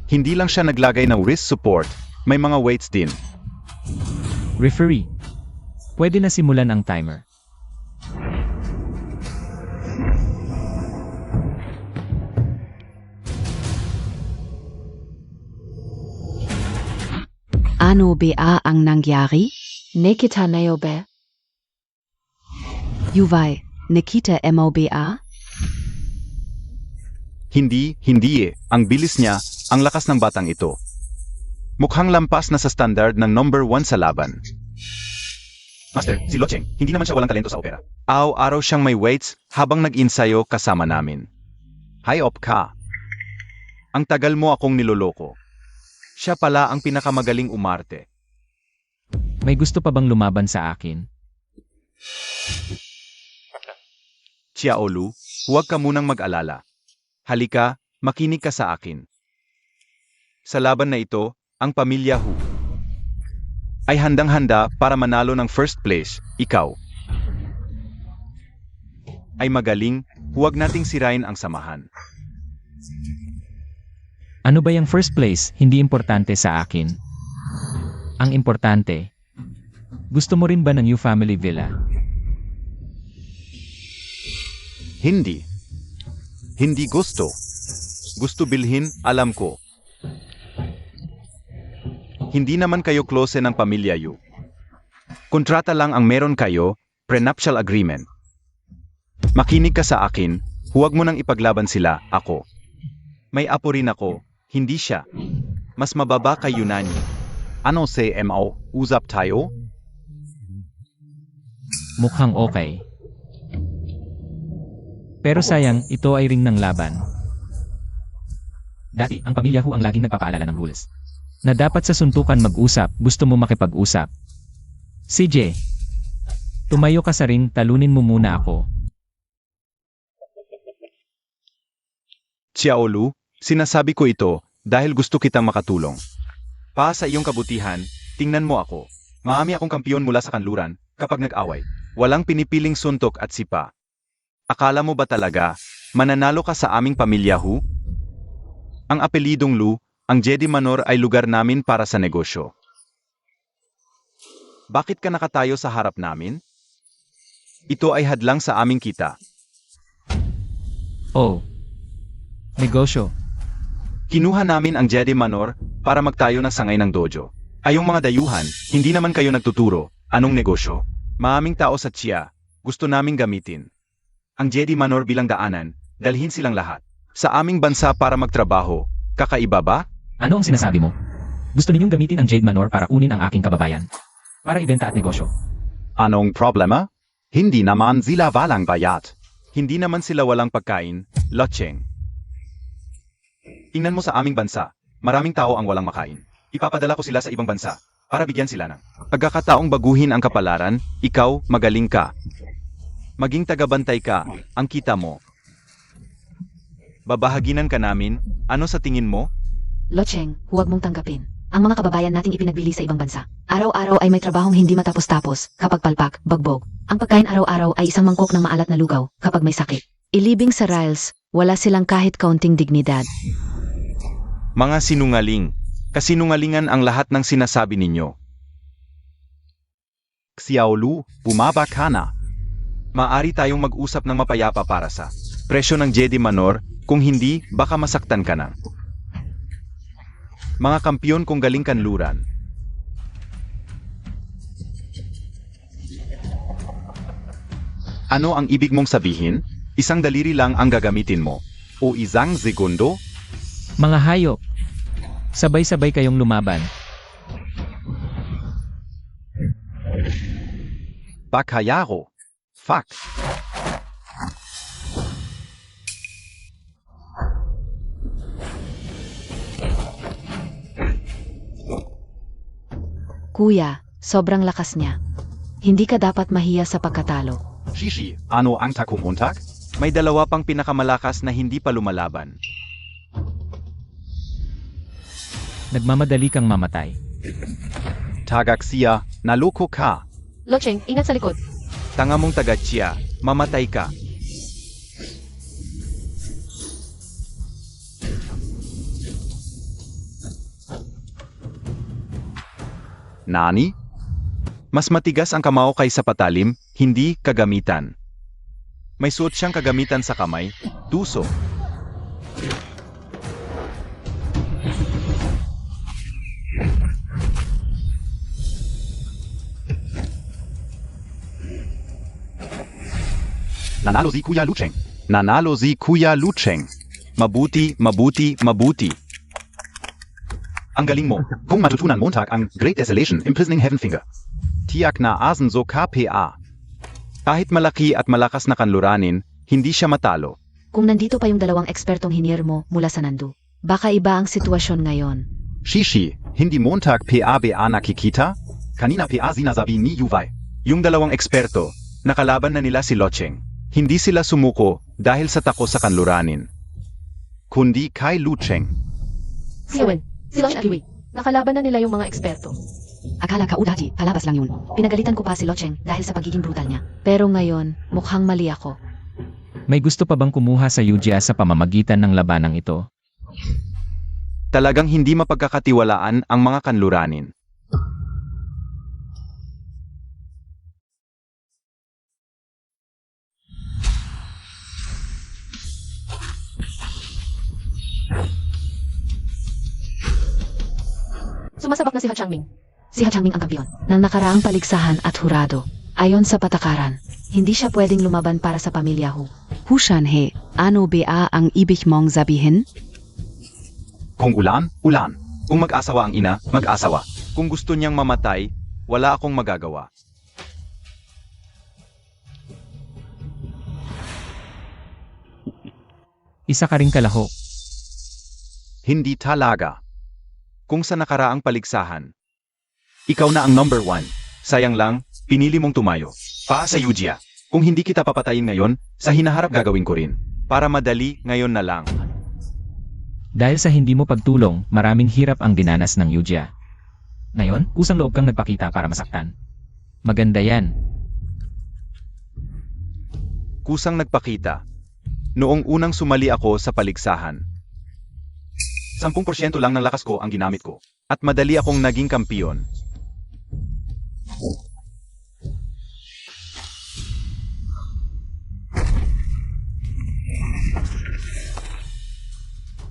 Hindi lang siya naglagay ng wrist support, may mga weights din. Referee. Pwede na simulan ang timer. Ano ba ang nangyari? Nakita na ba? Yuway, Nikita mo ba? Hindi eh. Ang bilis niya, ang lakas ng batang ito. Mukhang lampas na sa standard ng number 1 sa laban. Master, si Locheng, hindi naman siya walang talento sa opera. Araw-araw siyang may weights habang nag-insayo kasama namin. Hayop ka. Ang tagal mo akong niloloko. Siya pala ang pinakamagaling umarte. May gusto pa bang lumaban sa akin? Xiaolu, huwag ka munang mag-alala. Halika, makinig ka sa akin. Sa laban na ito, ang pamilya Hu ay handang-handa para manalo ng first place. Ikaw ay magaling, huwag nating sirain ang samahan. Ano ba yung first place, hindi importante sa akin. Ang importante, gusto mo rin ba ng Yu Family Villa? Hindi. Hindi gusto. Gusto bilhin, alam ko. Hindi naman kayo close ng pamilya Yu. Kontrata lang ang meron kayo, prenuptial agreement. Makinig ka sa akin, huwag mo nang ipaglaban sila, ako. May apo rin ako, hindi siya. Mas mababa kay Yunani. Ano say mo, usap tayo? Mukhang okay. Pero sayang, ito ay ring ng laban. Dati, ang pamilya Hu ang laging nagpapaalala ng rules. Na dapat sa suntukan mag-usap, gusto mo makipag-usap. CJ, tumayo ka sa ring, talunin mo muna ako. Xiaolu, sinasabi ko ito dahil gusto kitang makatulong. Pa sa iyong kabutihan, tingnan mo ako. Maami akong kampiyon mula sa kanluran kapag nag-away. Walang pinipiling suntok at sipa. Akala mo ba talaga, mananalo ka sa aming pamilya Hu? Ang apelidong Lu, ang Jedi Manor ay lugar namin para sa negosyo. Bakit ka nakatayo sa harap namin? Ito ay hadlang sa aming kita. Oh. Negosyo. Kinuha namin ang Jedi Manor para magtayo ng sangay ng dojo. Ayong mga dayuhan, hindi naman kayo nagtuturo. Anong negosyo? Maaming tao sa Chia, gusto naming gamitin ang Jedi Manor bilang daanan, dalhin silang lahat sa aming bansa para magtrabaho. Kakaiba ba? Ano ang sinasabi mo? Gusto ninyong gamitin ang Jade Manor para kunin ang aking kababayan? Para ibenta at negosyo? Anong problema? Hindi naman sila walang bayat. Hindi naman sila walang pagkain, Locheng. Tingnan mo sa aming bansa. maraming tao ang walang makain. Ipapadala ko sila sa ibang bansa para bigyan sila ng pagkakataong baguhin ang kapalaran. Ikaw, magaling ka. Maging tagabantay ka, ang kita mo. Babahaginan ka namin, ano sa tingin mo? Locheng, huwag mong tanggapin. Ang mga kababayan nating ipinagbili sa ibang bansa. Araw-araw ay may trabahong hindi matapos-tapos, kapag palpak, bagbog. Ang pagkain araw-araw ay isang mangkok ng maalat na lugaw, kapag may sakit. Ilibing sa Riles, wala silang kahit kaunting dignidad. Mga sinungaling. Kasinungalingan ang lahat ng sinasabi ninyo. Xiaolu, bumaba ka na. Maari tayong mag-usap ng mapayapa para sa presyo ng Jedi Manor, kung hindi, baka masaktan ka na. Mga kampiyon kung galing kanluran. Ano ang ibig mong sabihin? Isang daliri lang ang gagamitin mo. O isang segundo? Mga hayop. Sabay-sabay kayong lumaban. Bakayaro. Fuck. Kuya, sobrang lakas niya. Hindi ka dapat mahiya sa pagkatalo. Shishi, ano ang takumuntak? May dalawa pang pinakamalakas na hindi pa lumalaban. Nagmamadali kang mamatay. Tagaksiya, naloko ka. Locheng, ingat sa likod. Tanga mong tagatsiya, mamatay ka. Nani? Mas matigas ang kamao kaysa patalim, hindi kagamitan. May suot siyang kagamitan sa kamay, tuso. Nanalo si Kuya Lucheng. Nanalo si Kuya Lucheng. Mabuti, mabuti, mabuti. Ang galing mo. Kung matutunan Montag ang Great Desolation Imprisoning Heaven Finger. Tiyak na asen so KPA. Kahit malaki at malakas na kanluranin, hindi siya matalo. Kung nandito pa yung dalawang ekspertong hinier mo mula sa Nandu, baka iba ang sitwasyon ngayon. Shishi, hindi Montag PABA nakikita? Kanina PA sinasabi ni Yuvay. Yung dalawang eksperto, nakalaban na nila si Locheng. Hindi sila sumuko dahil sa tako sa kanluranin. Kundi kay Lucheng. Si Owen, si Loch at Yui. Nakalaban na nila yung mga eksperto. Akala ka udati, palabas lang yun. Pinagalitan ko pa si Locheng dahil sa pagiging brutal niya. Pero ngayon, mukhang mali ako. May gusto pa bang kumuha sa Yujia sa pamamagitan ng labanang ito? Talagang hindi mapagkakatiwalaan ang mga kanluranin. Sumasabak na si Ha Changming. Si Ha Changming ang kampiyon ng nakaraang paligsahan at hurado. Ayon sa patakaran, hindi siya pwedeng lumaban para sa pamilya Hu. Hushanhe, ano ba ang ibig mong sabihin? Kung ulan, ulan. Kung mag-asawa ang ina, mag-asawa. Kung gusto niyang mamatay, wala akong magagawa. Isa ka ring kalahok. Hindi talaga. Kung sa nakaraang paligsahan, ikaw na ang number 1. Sayang lang, pinili mong tumayo. Paa sa Yujia. Kung hindi kita papatayin ngayon, sa hinaharap gagawin ko rin. Para madali, ngayon na lang. Dahil sa hindi mo pagtulong, maraming hirap ang dinanas ng Yujia. Ngayon, kusang loob kang nagpakita para masaktan. Maganda yan. Kusang nagpakita. Noong unang sumali ako sa paligsahan, 10% lang ng lakas ko ang ginamit ko. At madali akong naging kampiyon.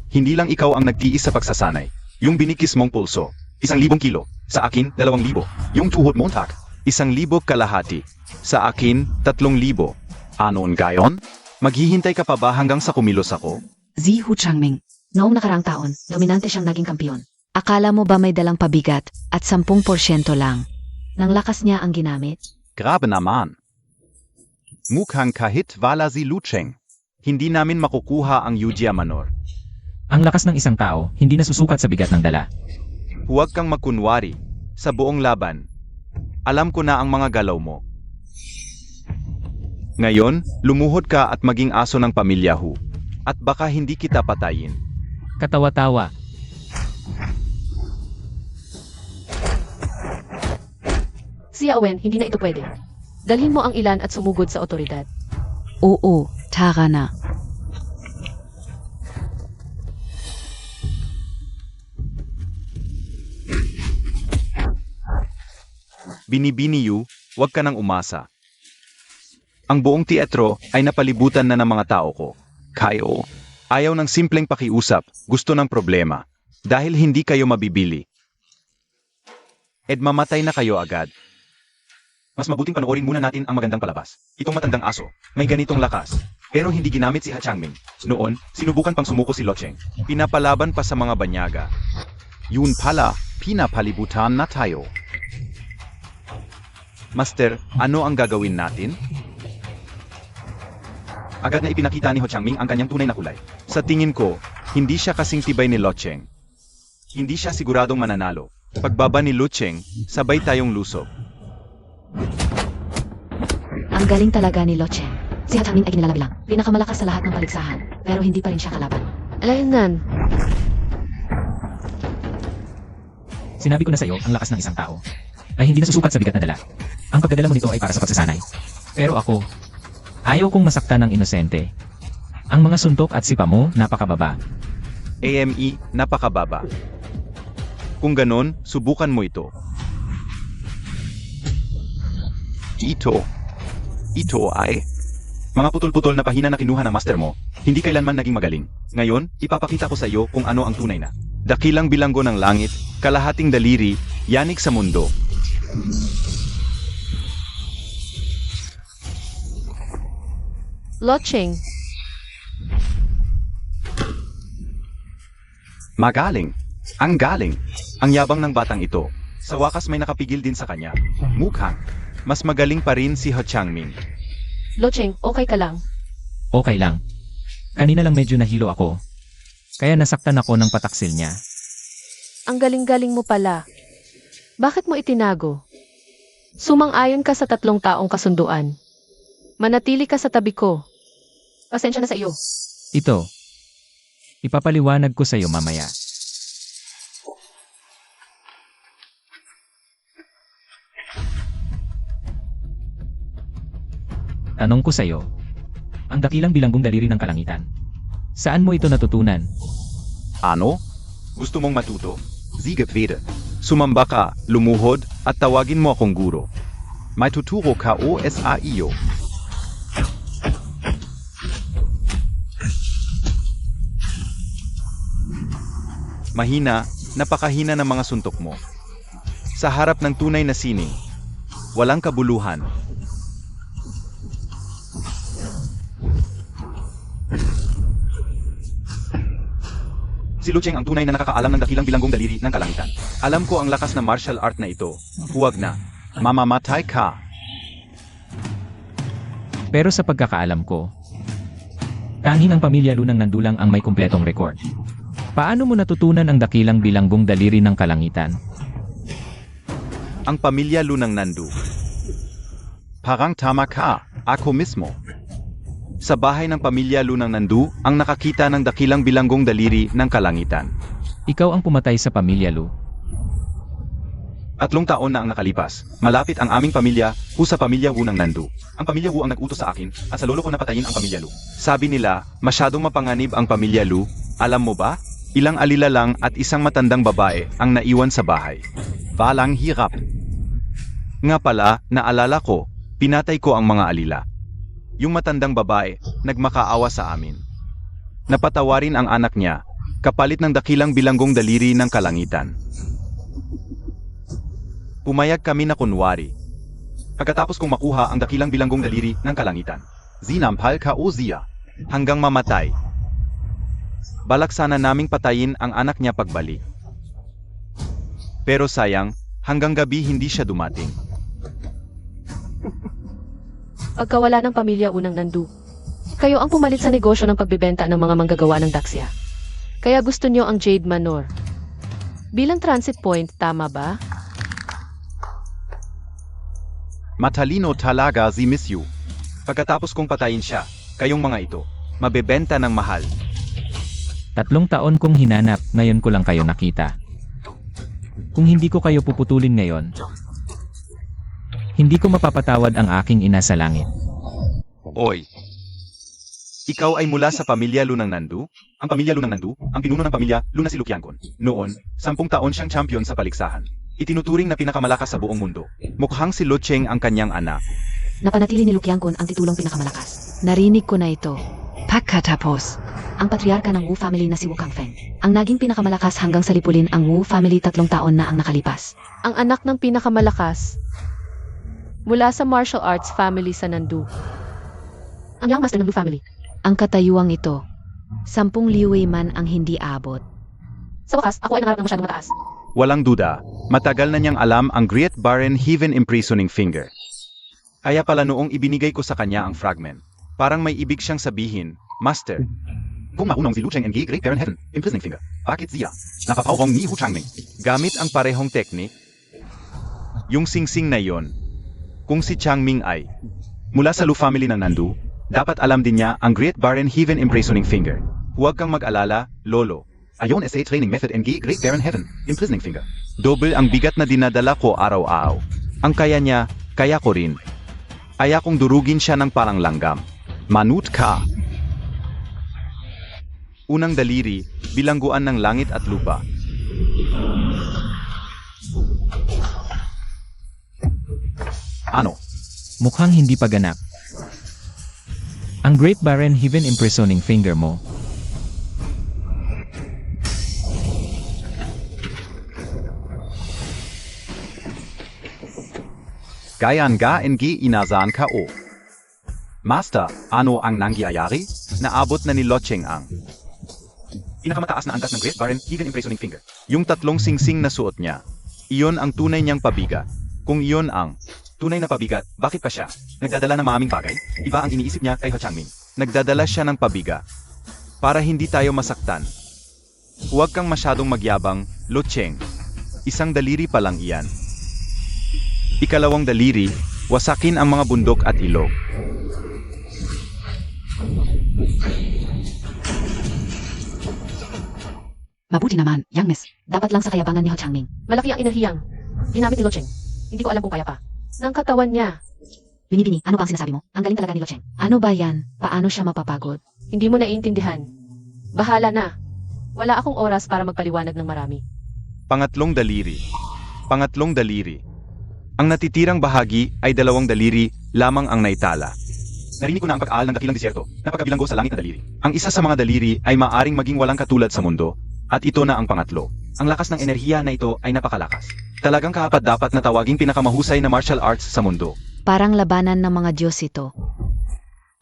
Hindi lang ikaw ang nagtiis sa pagsasanay. Yung binikis mong pulso, 1,000 kilo. Sa akin, 2,000. Yung tuhod Montag, 1,000 kalahati. Sa akin, 3,000. Anon gayon? Maghihintay ka pa ba hanggang sa kumilos ako? Si Hu Changming. Noong nakaraang taon, dominante siyang naging kampiyon. Akala mo ba may dalang pabigat at 10% lang? Nang lakas niya ang ginamit? Grabe naman. Mukhang kahit wala si Lucheng, hindi namin makukuha ang Yujia Manor. Ang lakas ng isang tao, hindi nasusukat sa bigat ng dala. Huwag kang magkunwari. Sa buong laban, alam ko na ang mga galaw mo. Ngayon, lumuhod ka at maging aso ng pamilya Hu. At baka hindi kita patayin. Katawa-tawa. Si Yawen, hindi na ito pwede. Dalhin mo ang ilan at sumugod sa otoridad. Oo, tara na. Binibini Yu, huwag ka nang umasa. Ang buong teatro ay napalibutan na ng mga tao ko. Kayo, ayaw ng simpleng pakiusap, gusto ng problema. Dahil hindi kayo mabibili. Mamatay na kayo agad. Mas mabuting panoorin muna natin ang magandang palabas. Itong matandang aso, may ganitong lakas. Pero hindi ginamit si Ha Changming. Noon, sinubukan pang sumuko si Lo Cheng. Pinapalaban pa sa mga banyaga. Yun pala, pinapalibutan na tayo. Master, ano ang gagawin natin? Agad na ipinakita ni Ho Changming ang kanyang tunay na kulay. Sa tingin ko, hindi siya kasing tibay ni Lo Cheng. Hindi siya siguradong mananalo. Pagbaba ni Lu Cheng, sabay tayong lusob. Ang galing talaga ni Loche. Si Hatangmin ay kinilalabilang. Pinakamalakas sa lahat ng paligsahan. Pero hindi pa rin siya kalaban. Alaynan, Sinabi ko na sa iyo, ang lakas ng isang tao ay hindi nasusukat sa bigat na dala. Ang pagdadala mo nito ay para sa pagsasanay. Pero ako, ayaw kong masaktan ng inosente. Ang mga suntok at sipa mo, napakababa. AME, napakababa. Kung ganon, subukan mo ito. Ito ay... Mga putol-putol na pahina na kinuha ng master mo, hindi kailanman naging magaling. Ngayon, ipapakita ko sa iyo kung ano ang tunay na. Dakilang bilanggo ng langit, kalahating daliri, yanig sa mundo. Lo Cheng, Magaling. Ang galing. Ang yabang ng batang ito. Sa wakas may nakapigil din sa kanya. Mukhang. Mas magaling pa rin si Ho Changming. Lo Cheng, okay ka lang. Okay lang. Kanina lang medyo nahilo ako. Kaya nasaktan ako ng pataksil niya. Ang galing-galing mo pala. Bakit mo itinago? Sumang-ayon ka sa 3 taong kasunduan. Manatili ka sa tabi ko. Pasensya na sa iyo. Ito. Ipapaliwanag ko sa iyo mamaya. Tanong ko sa iyo, ang dakilang bilanggong daliri ng kalangitan. Saan mo ito natutunan? Ano? Gusto mong matuto? Siegefriede. Sumamba ka, lumuhod, at tawagin mo akong guro. May tuturo ka o sa iyo. Mahina, napakahina ng mga suntok mo. Sa harap ng tunay na sining, walang kabuluhan. Si Lu Cheng ang tunay na nakakaalam ng dakilang bilanggong daliri ng kalangitan. Alam ko ang lakas na martial art na ito. Huwag na. Mamamatay ka. Pero sa pagkakaalam ko, tanging ang pamilya Lu ng Nandulang ang may kumpletong record. Paano mo natutunan ang dakilang bilanggong daliri ng kalangitan? Ang pamilya Lu ng Nandu. Parang tama ka. Ako mismo. Sa bahay ng pamilya Lu ng Nandu, ang nakakita ng dakilang bilanggong daliri ng kalangitan. Ikaw ang pumatay sa pamilya Lu. 3 taon na ang nakalipas. Malapit ang aming pamilya Hu sa pamilya Wu ng Nandu. Ang pamilya Wu ang nag-utos sa akin at sa lolo ko napatayin ang pamilya Lu. Sabi nila, masyadong mapanganib ang pamilya Lu. Alam mo ba? Ilang alila lang at isang matandang babae ang naiwan sa bahay. Balang hirap. Nga pala, naalala ko, pinatay ko ang mga alila. Yung matandang babae, nagmakaawa sa amin. Napatawarin ang anak niya, kapalit ng dakilang bilanggong daliri ng kalangitan. Pumayag kami na kunwari. Pagkatapos kong makuha ang dakilang bilanggong daliri ng kalangitan. Zinampal ka o ziya, hanggang mamatay. Balak sana naming patayin ang anak niya pagbalik. Pero sayang, hanggang gabi hindi siya dumating. Pagkawala ng pamilya Unang Nandu, kayo ang pumalit sa negosyo ng pagbebenta ng mga manggagawa ng Daxia. Kaya gusto niyo ang Jade Manor. Bilang transit point, tama ba? Matalino talaga si Miss Yu. Pagkatapos kong patayin siya, kayong mga ito, mabebenta ng mahal. 3 taon kong hinanap, ngayon ko lang kayo nakita. Kung hindi ko kayo puputulin ngayon, hindi ko mapapatawad ang aking ina sa langit. Oy! Ikaw ay mula sa pamilya Lunang Nandu? Ang pamilya Lunang Nandu, ang pinuno ng pamilya Luna si Lukiangkon. Noon, 10 taon siyang champion sa paligsahan. Itinuturing na pinakamalakas sa buong mundo. Mukhang si Lo Cheng ang kanyang anak. Napanatili ni Lukiangkon ang titulong pinakamalakas. Narinig ko na ito. Pagkatapos, Ang patriarka ng Wu family na si Wu Kangfeng. Ang naging pinakamalakas hanggang sa lipulin ang Wu family 3 taon na ang nakalipas. Ang anak ng pinakamalakas mula sa martial arts family sa Nandu. Ang young master ng Lu family. Ang katayuang ito, 10 liway man ang hindi abot. Sa wakas, ako ay nangarap ng masyadong mataas. Walang duda, matagal na niyang alam ang Great Baron Heaven Imprisoning Finger. Kaya pala noong ibinigay ko sa kanya ang fragment, parang may ibig siyang sabihin, Master, kung maunang si Lu Cheng NG Great Baron Heaven Imprisoning Finger, bakit siya napapauhong ni Hu Changming? Gamit ang parehong teknik, yung singsing na yon, kung si Changming ay mula sa Lu family ng Nandu, dapat alam din niya ang Great Baron Heaven Imprisoning Finger. Huwag kang mag-alala, Lolo. Ayon SA Training Method NG Great Baron Heaven Imprisoning Finger. Double ang bigat na dinadala ko araw-araw. Ang kaya niya, kaya ko rin. Kaya kong durugin siya ng parang langgam. Manut ka. Unang daliri, bilangguan ng langit at lupa. Ano? Mukhang hindi pa ganap. Ang Great Baron Heaven Imprisoning Finger mo. Gayan ga NG inazaan ka o. Master, ano ang nangyayari? Naabot na ni Lo Cheng ang pinakamataas na antas ng Great Baron Heaven Imprisoning Finger. Yung 3 singsing na suot niya. Iyon ang tunay niyang pabigat. Kung iyon ang tunay na pabigat, bakit pa siya nagdadala ng maraming bagay? Iba ang iniisip niya kay Ho Changming. Nagdadala siya ng pabiga. Para hindi tayo masaktan. Huwag kang masyadong magyabang, Lo Cheng. Isang daliri pa lang iyan. Ikalawang daliri, wasakin ang mga bundok at ilog. Mabuti naman, young miss. Dapat lang sa kayabangan ni Ho Changming. Malaki ang inahiyang. Ginamit ni Lo Cheng. Hindi ko alam kung kaya pa. Nang katawan niya. Binibini, ano ba ang sinasabi mo? Ang galing talaga ni Lo Cheng. Ano ba yan? Paano siya mapapagod? Hindi mo naiintindihan. Bahala na. Wala akong oras para magpaliwanag ng marami. Pangatlong daliri. Pangatlong daliri. Ang natitirang bahagi ay 2 daliri lamang ang naitala. Narinig ko na ang pag-aaral ng dakilang disyerto na pagkabilanggo sa langit na daliri. Ang isa sa mga daliri ay maaring maging walang katulad sa mundo. At ito na ang pangatlo. Ang lakas ng enerhiya na ito ay napakalakas. Talagang kaapat-dapat na tawaging pinakamahusay na martial arts sa mundo. Parang labanan ng mga Diyos ito.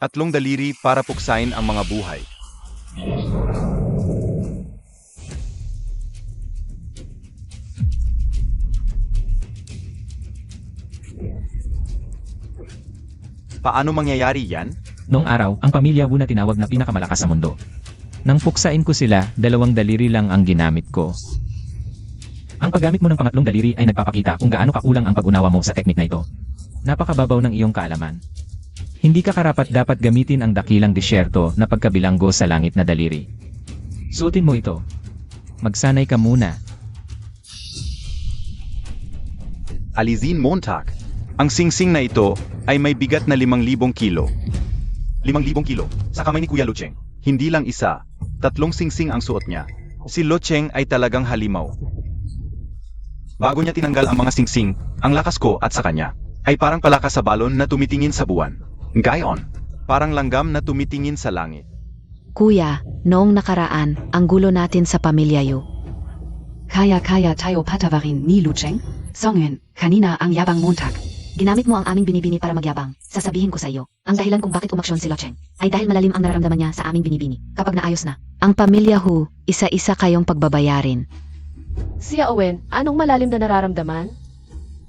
3 daliri para puksain ang mga buhay. Paano mangyayari yan? Noong araw, ang pamilya Wu na tinawag na pinakamalakas sa mundo. Nang puksain ko sila, 2 daliri lang ang ginamit ko. Ang paggamit mo ng pangatlong daliri ay nagpapakita kung gaano kakulang ang pag-unawa mo sa teknik na ito. Napakababaw ng iyong kaalaman. Hindi ka karapat-dapat gamitin ang dakilang disyerto na pagkabilanggo sa langit na daliri. Suotin mo ito. Magsanay ka muna. Alizin Montag. Ang singsing na ito ay may bigat na 5,000 kilo. 5,000 kilo sa kamay ni Kuya Lo Cheng. Hindi lang isa, 3 singsing ang suot niya. Si Lo Cheng ay talagang halimaw. Bago niya tinanggal ang mga singsing, ang lakas ko at sa kanya ay parang palakas sa balon na tumitingin sa buwan. Gayon, parang langgam na tumitingin sa langit. Kuya, noong nakaraan, ang gulo natin sa pamilya Yu. kaya tayo patawarin ni Lu Cheng? Songyun, kanina ang yabang Montag. Ginamit mo ang aming binibini para magyabang. Sasabihin ko sa iyo, ang dahilan kung bakit umaksyon si Lo Cheng ay dahil malalim ang nararamdaman niya sa aming binibini. Kapag naayos na, ang pamilya Hu, isa-isa kayong pagbabayarin. Siya Owen, anong malalim na nararamdaman?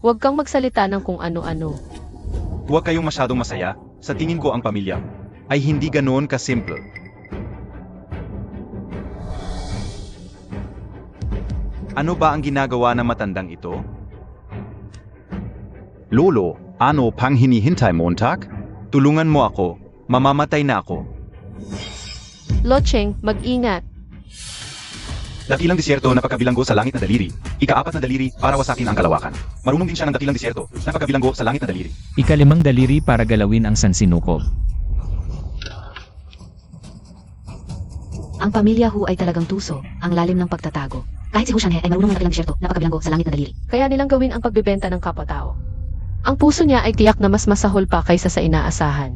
Huwag kang magsalita ng kung ano-ano. Huwag kayong masyadong masaya, sa tingin ko ang pamilya ay hindi ganoon kasimple. Ano ba ang ginagawa ng matandang ito? Lolo, ano pang hinihintay, Montag? Tulungan mo ako. Mamamatay na ako. Locheng, mag-ingat. Dakilang disyerto na pagkabilanggo sa langit na daliri. Ika-4 na daliri para wasakin ang kalawakan. Marunong din siya ng dakilang disyerto na pagkabilanggo sa langit na daliri. Ika-5 daliri para galawin ang sansinukob. Ang pamilya Hu ay talagang tuso, ang lalim ng pagtatago. Kahit si Hu Shanhe ay marunong ng dakilang disyerto na pagkabilanggo sa langit na daliri. Kaya nilang gawin ang pagbebenta ng kapwa-tao. Ang puso niya ay tiyak na mas masahol pa kaysa sa inaasahan.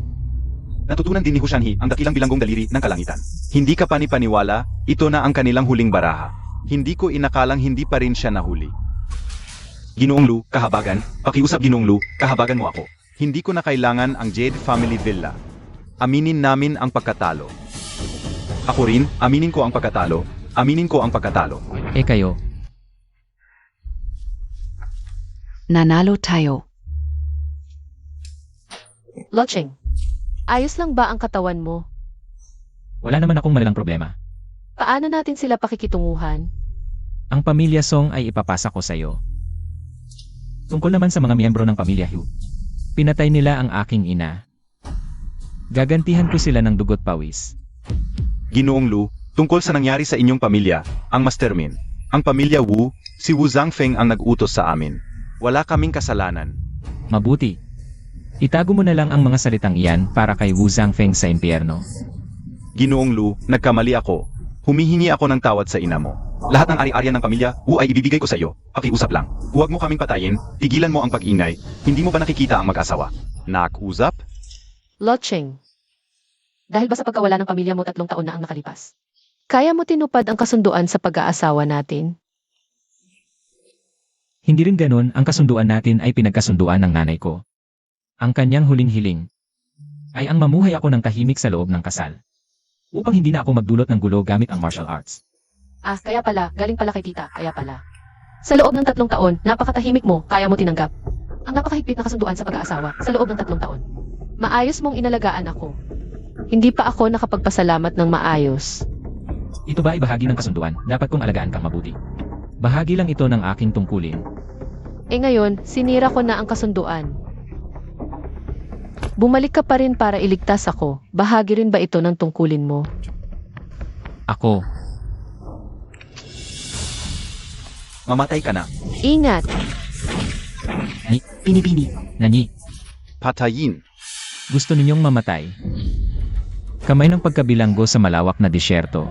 Natutunan din ni Hushanhi ang dakilang bilanggong daliri ng kalangitan. Hindi ka panipaniwala, ito na ang kanilang huling baraha. Hindi ko inakalang hindi pa rin siya nahuli. Ginoong Lu, kahabagan, pakiusap Ginoong Lu, kahabagan mo ako. Hindi ko na kailangan ang Jade Family Villa. Aminin namin ang pagkatalo. Ako rin, aminin ko ang pagkatalo. Aminin ko ang pagkatalo. Kayo, Nanalo tayo. Locheng, ayos lang ba ang katawan mo? wala naman akong malalang problema. Paano natin sila pakikitunguhan? Ang pamilya Song ay ipapasa ko sa iyo. Tungkol naman sa mga miyembro ng pamilya Hu. Pinatay nila ang aking ina. Gagantihan ko sila ng dugot pawis. Ginoong Lu, tungkol sa nangyari sa inyong pamilya, ang Master Min, ang pamilya Wu, si Wu Zhangfeng ang nag-utos sa amin. Wala kaming kasalanan. Mabuti. Itago mo na lang ang mga salitang iyan para kay Wu Zhangfeng sa impyerno. Ginoong Lu, nagkamali ako. Humihingi ako ng tawad sa ina mo. Lahat ng ari-arian ng pamilya, Wu ay ibibigay ko sa iyo. Pakiusap lang. Huwag mo kaming patayin, tigilan mo ang pag-ingay. Hindi mo ba nakikita ang mag-asawa? Nakiusap? Locheng, dahil ba sa pagkawala ng pamilya mo 3 taon na ang nakalipas? Kaya mo tinupad ang kasunduan sa pag-aasawa natin? Hindi rin ganun, ang kasunduan natin ay pinagkasunduan ng nanay ko. Ang kanyang huling hiling ay ang mamuhay ako ng tahimik sa loob ng kasal. Upang hindi na ako magdulot ng gulo gamit ang martial arts. Ah, kaya pala, galing pala kay tita, kaya pala. Sa loob ng 3 taon, napakatahimik mo, kaya mo tinanggap. Ang napakahigpit na kasunduan sa pag-aasawa, sa loob ng 3 taon. Maayos mong inalagaan ako. Hindi pa ako nakapagpasalamat ng maayos. Ito ba ay bahagi ng kasunduan? Dapat kong alagaan kang mabuti. Bahagi lang ito ng aking tungkulin. Ngayon, sinira ko na ang kasunduan. Bumalik ka pa rin para iligtas ako. Bahagi rin ba ito ng tungkulin mo? Ako, Mamatay ka na. Ingat! Binibini. Nanyi, Patayin. gusto ninyong mamatay. Kamay ng pagkabilanggo sa malawak na disyerto.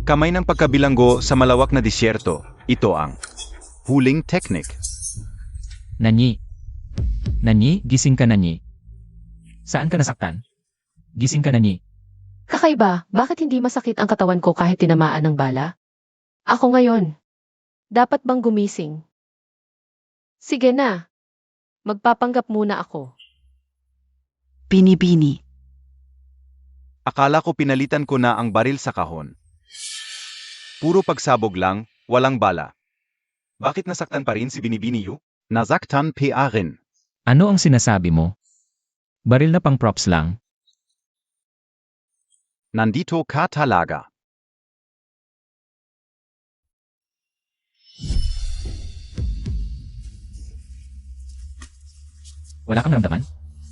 Kamay ng pagkabilanggo sa malawak na disyerto. Ito ang huling teknik. Nanyi. Nanyi, gising ka Nanyi. Saan ka nasaktan? Gising ka Nanyi. Kakaiba, bakit hindi masakit ang katawan ko kahit tinamaan ng bala? Ako ngayon. Dapat bang gumising? Sige na. Magpapanggap muna ako. Binibini. Akala ko pinalitan ko na ang baril sa kahon. Puro pagsabog lang, walang bala. Bakit nasaktan pa rin si Binibini Yu? Nasaktan pa rin. Ano ang sinasabi mo? Baril na pang props lang. Nandito ka talaga. Wala kang ramdaman?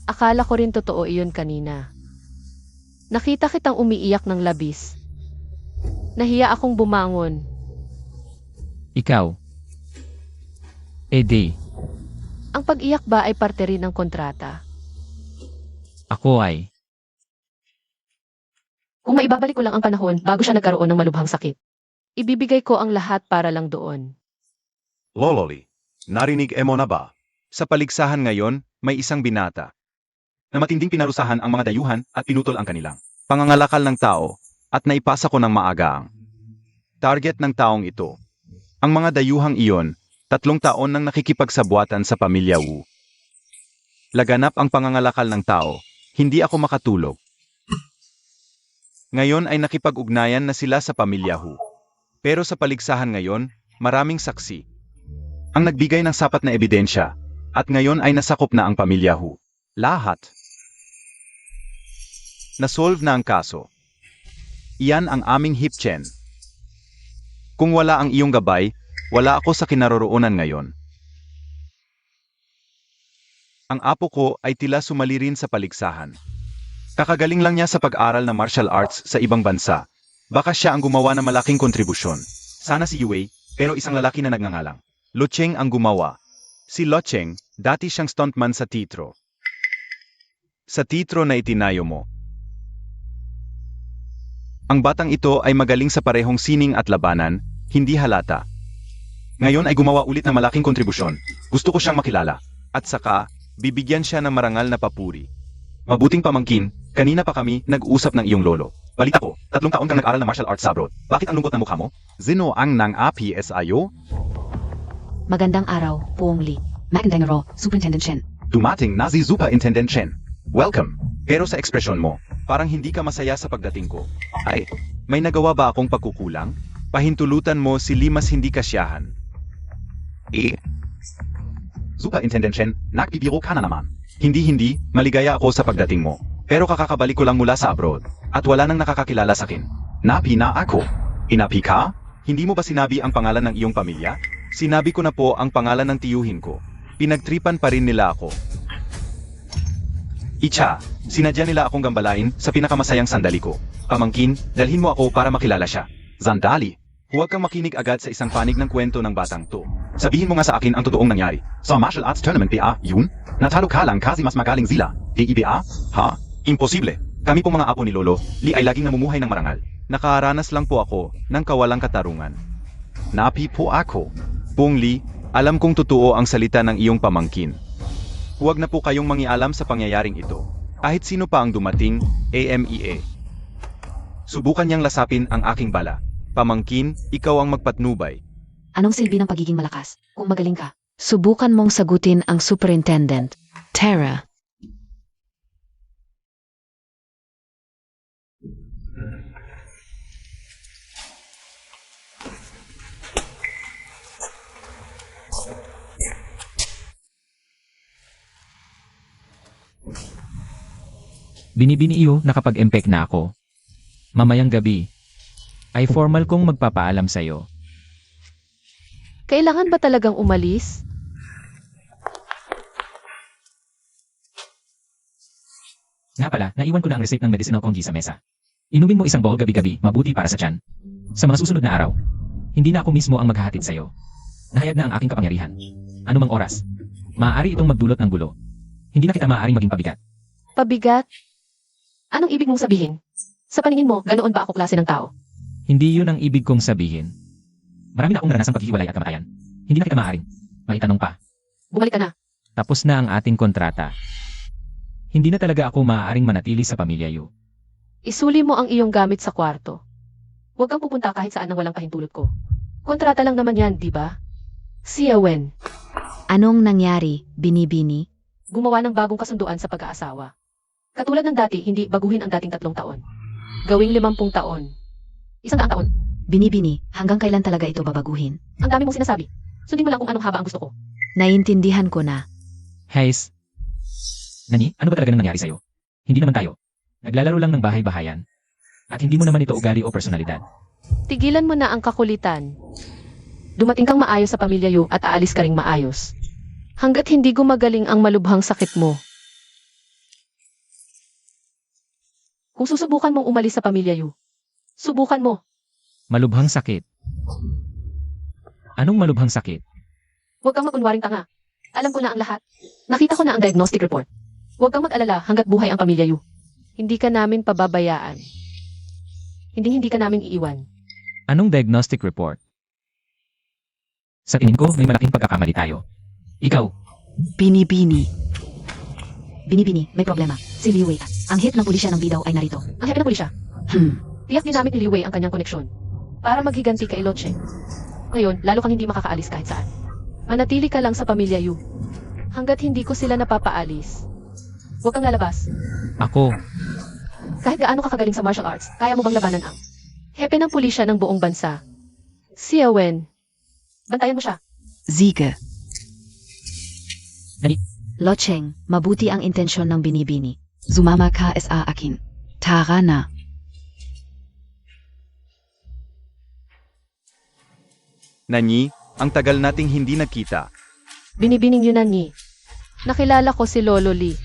Akala ko rin totoo iyon kanina. Nakita kitang umiiyak ng labis. Nahiya akong bumangon. Ikaw. Di. Ang pag-iyak ba ay parte rin ng kontrata? Ako ay. Kung maibabalik ko lang ang panahon bago siya nagkaroon ng malubhang sakit, ibibigay ko ang lahat para lang doon. Lololi, narinig mo na ba? Sa paligsahan ngayon, may isang binata. Na matinding pinarusahan ang mga dayuhan at pinutol ang kanilang. Pangangalakal ng tao, at naipasa ko ng maaga ang target ng taong ito. Ang mga dayuhang iyon, 3 taon nang nakikipagsabuatan sa pamilya Wu. Laganap ang pangangalakal ng tao, hindi ako makatulog. Ngayon ay nakipag-ugnayan na sila sa pamilya Hu. Pero sa paligsahan ngayon, maraming saksi. Ang nagbigay ng sapat na ebidensya, at ngayon ay nasakop na ang pamilya Hu. Lahat. nasolve na ang kaso. Iyan ang aming hipchen. Kung wala ang iyong gabay, wala ako sa kinaroroonan ngayon. Ang apo ko ay tila sumali rin sa paligsahan. Kakagaling lang niya sa pag-aral ng martial arts sa ibang bansa. Baka siya ang gumawa ng malaking kontribusyon. Sana si Yue, pero isang lalaki na nagngangalang Locheng ang gumawa. Si Locheng, dati siyang stuntman sa teatro. Sa teatro na itinayo mo. Ang batang ito ay magaling sa parehong sining at labanan, hindi halata. Ngayon ay gumawa ulit ng malaking kontribusyon. Gusto ko siyang makilala. At saka, bibigyan siya ng marangal na papuri. Mabuting pamangkin, kanina pa kami nag-usap ng iyong lolo. Balita ko, 3 taon kang nag-aral ng martial arts sa abroad. Bakit ang lungkot ng mukha mo? Zino ang nang api SIO? Magandang araw, Puong Li. Magandang araw, Superintendent Chen. Dumating na si Superintendent Chen. Welcome. Pero sa ekspresyon mo, parang hindi ka masaya sa pagdating ko. Ay, may nagawa ba akong pagkukulang? Pahintulutan mo si Limas hindi kasyahan. Superintendent Chen, nagbibiro ka na naman. Hindi, maligaya ako sa pagdating mo. Pero kakakabalik ko lang mula sa abroad, at wala nang nakakakilala sa akin. Napi na ako. Inapi ka? Hindi mo ba sinabi ang pangalan ng iyong pamilya? Sinabi ko na po ang pangalan ng tiyuhin ko. Pinagtripan pa rin nila ako. Icha, sinadya nila akong gambalain sa pinakamasayang sandali ko. Pamangkin, dalhin mo ako para makilala siya. Sandali. Huwag kang makinig agad sa isang panig ng kwento ng batang to. Sabihin mo nga sa akin ang totoong nangyari. Sa martial arts tournament PA, yun? Natalo ka lang kasi mas magaling sila. DIBA? Ha? Imposible. Kami pong mga apo ni Lolo, Li ay laging namumuhay ng marangal. Nakaranas lang po ako ng kawalang katarungan. Napi po ako. Pong Li, alam kong totoo ang salita ng iyong pamangkin. Huwag na po kayong mangialam sa pangyayaring ito. Kahit sino pa ang dumating, AMEA. Subukan niyang lasapin ang aking bala. Pamangkin, ikaw ang magpatnubay. Anong silbi ng pagiging malakas kung magaling ka? Subukan mong sagutin ang superintendent. Tara. Binibini iyo na kapag empek na ako. Mamayang gabi, ay formal kong magpapaalam sa'yo. Kailangan ba talagang umalis? Nga pala, naiwan ko na ang receipt ng medicinal congee sa mesa. Inumin mo isang bowl gabi-gabi, mabuti para sa tiyan. Sa mga susunod na araw, hindi na ako mismo ang maghahatid sa'yo. Nahayag na ang aking kapangyarihan. Anumang oras, maaari itong magdulot ng gulo. Hindi na kita maaaring maging pabigat. Pabigat? Anong ibig mong sabihin? Sa paningin mo, ganoon ba ako klase ng tao? Hindi yun ang ibig kong sabihin. Marami na akong naranasang paghihiwalay at kamatayan. Hindi na kita maaaring. Maitanong pa. Bumalik ka na. Tapos na ang ating kontrata. Hindi na talaga ako maaaring manatili sa pamilya Yu. Isuli mo ang iyong gamit sa kwarto. Huwag kang pupunta kahit saan nang walang pahintulot ko. Kontrata lang naman yan, di ba? Siya Wen, Anong nangyari, Binibini? gumawa ng bagong kasunduan sa pag-aasawa. Katulad ng dati, hindi baguhin ang dating 3 taon. Gawing 50 taon. 100 taon. Binibini, hanggang kailan talaga ito babaguhin? Ang dami mong sinasabi. Sundin mo lang kung anong haba ang gusto ko. Naiintindihan ko na. Heis. Nani, ano ba talaga nang nangyari sa'yo? Hindi naman tayo. Naglalaro lang ng bahay-bahayan. At hindi mo naman ito ugali o personalidad. Tigilan mo na ang kakulitan. Dumating kang maayos sa pamilya Yu at aalis ka ring maayos. Hanggat hindi gumagaling ang malubhang sakit mo. Kung susubukan mong umalis sa pamilya Yu, subukan mo. Malubhang sakit. Anong malubhang sakit? Huwag kang magunwaring tanga. Alam ko na ang lahat. Nakita ko na ang diagnostic report. Huwag kang mag-alala hanggat buhay ang pamilya Yu. Hindi ka namin pababayaan. Hindi ka namin iiwan. Anong diagnostic report? Sa tingin ko, may malaking pagkakamali tayo. Ikaw, Binibini. Binibini, may problema. Si Liwei. Ang hit ng pulisya ng bidaw ay narito. Ang hepe ng pulisya. Tiyak ginamit ni Liwei ang kanyang koneksyon para maghiganti kay Loche. Ngayon, lalo kang hindi makakaalis kahit saan. Manatili ka lang sa pamilya Yu. Hanggat hindi ko sila napapaalis. Huwag kang lalabas. ako, Kahit gaano ka kagaling sa martial arts, kaya mo bang labanan ang hepe ng pulisya ng buong bansa? Siya Wen. Bantayan mo siya. Siege. Locheng, mabuti ang intensyon ng Binibini. Sumama ka sa akin. Tara na. Nanyi, ang tagal nating hindi nagkita. Binibining yun na ni. Nakilala ko si Lolo Lee.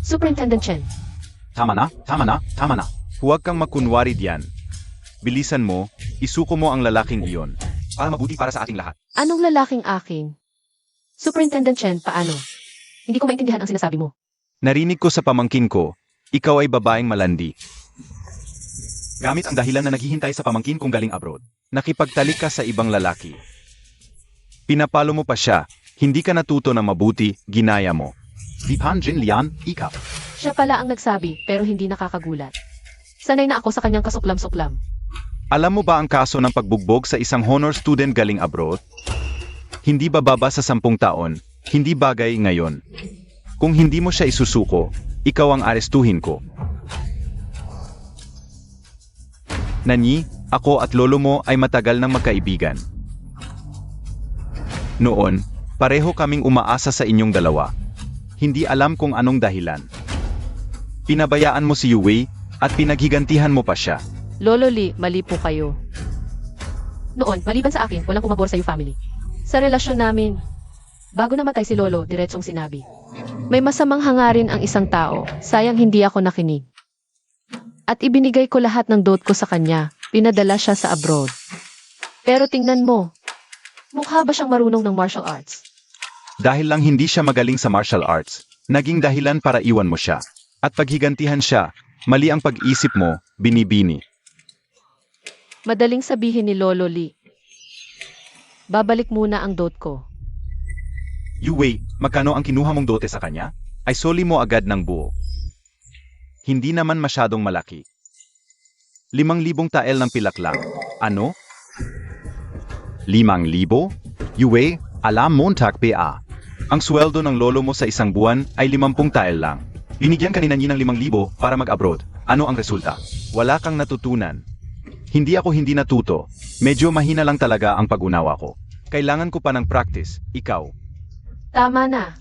Superintendent Chen. Tama na, tama na, tama na. Huwag kang makunwari diyan. Bilisan mo, isuko mo ang lalaking iyon. Para mabuti para sa ating lahat. Anong lalaking aking? Superintendent Chen, paano? Hindi ko maintindihan ang sinasabi mo. Narinig ko sa pamangkin ko, ikaw ay babaeng malandi. Gamit ang dahilan na naghihintay sa pamangkin kong galing abroad. Nakipagtalik ka sa ibang lalaki. Pinapalo mo pa siya, hindi ka natuto na mabuti, ginaya mo. Di Pan Jin Lian, ikaw. Siya pala ang nagsabi, pero hindi nakakagulat. Sanay na ako sa kanyang kasuklam-suklam. Alam mo ba ang kaso ng pagbugbog sa isang honor student galing abroad? Hindi bababa sa 10 taon, hindi bagay ngayon. Kung hindi mo siya isusuko, ikaw ang arestuhin ko. Nanyi, ako at lolo mo ay matagal nang magkaibigan. Noon, pareho kaming umaasa sa inyong dalawa. Hindi alam kung anong dahilan. Pinabayaan mo si Yue at pinaghigantihan mo pa siya. Lolo Lee, mali po kayo. Noon, maliban sa akin, walang pumabor sa iyo family. Sa relasyon namin, bago namatay si Lolo, diretsong sinabi. May masamang hangarin ang isang tao, sayang hindi ako nakinig. At ibinigay ko lahat ng dote ko sa kanya, pinadala siya sa abroad. Pero tingnan mo, mukha ba siyang marunong ng martial arts? Dahil lang hindi siya magaling sa martial arts, naging dahilan para iwan mo siya. At paghigantihan siya, mali ang pag-isip mo, binibini. Madaling sabihin ni Lolo Lee. Babalik muna ang dote ko. Yue, magkano ang kinuha mong dote sa kanya? Ay soli mo agad ng buo. Hindi naman masyadong malaki. 5,000 tael ng pilak lang. Ano? 5,000? Yue, alam Montag PA. Ang sweldo ng lolo mo sa isang buwan ay 50 tael lang. Binigyan ka ni Nanyi ng 5,000 para mag-abroad. Ano ang resulta? Wala kang natutunan. Hindi ako hindi natuto. Medyo mahina lang talaga ang pag-unawa ko. Kailangan ko pa ng practice. Ikaw. Tama na.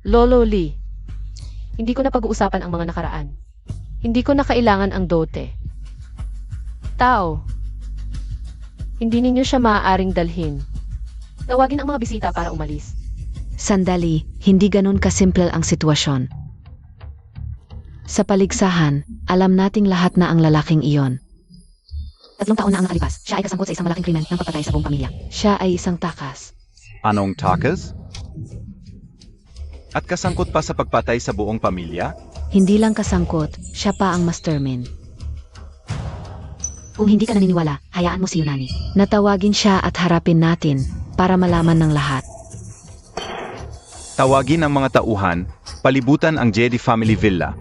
Lolo Lee. Hindi ko na pag-uusapan ang mga nakaraan. Hindi ko na kailangan ang dote. Tao. Hindi ninyo siya maaaring dalhin. Tawagin ang mga bisita para umalis. Sandali, hindi ganun kasimple ang sitwasyon. Sa paligsahan, alam nating lahat na ang lalaking iyon. 3 taon na ang nakalipas. Siya ay kasangkot sa isang malaking krimen ng pagpatay sa buong pamilya. Siya ay isang takas. Anong takas? At kasangkot pa sa pagpatay sa buong pamilya? Hindi lang kasangkot, siya pa ang mastermind. Kung hindi ka naniniwala, hayaan mo si Yunani. Natawagin siya at harapin natin para malaman ng lahat. Tawagin ang mga tauhan, palibutan ang Jedi Family Villa.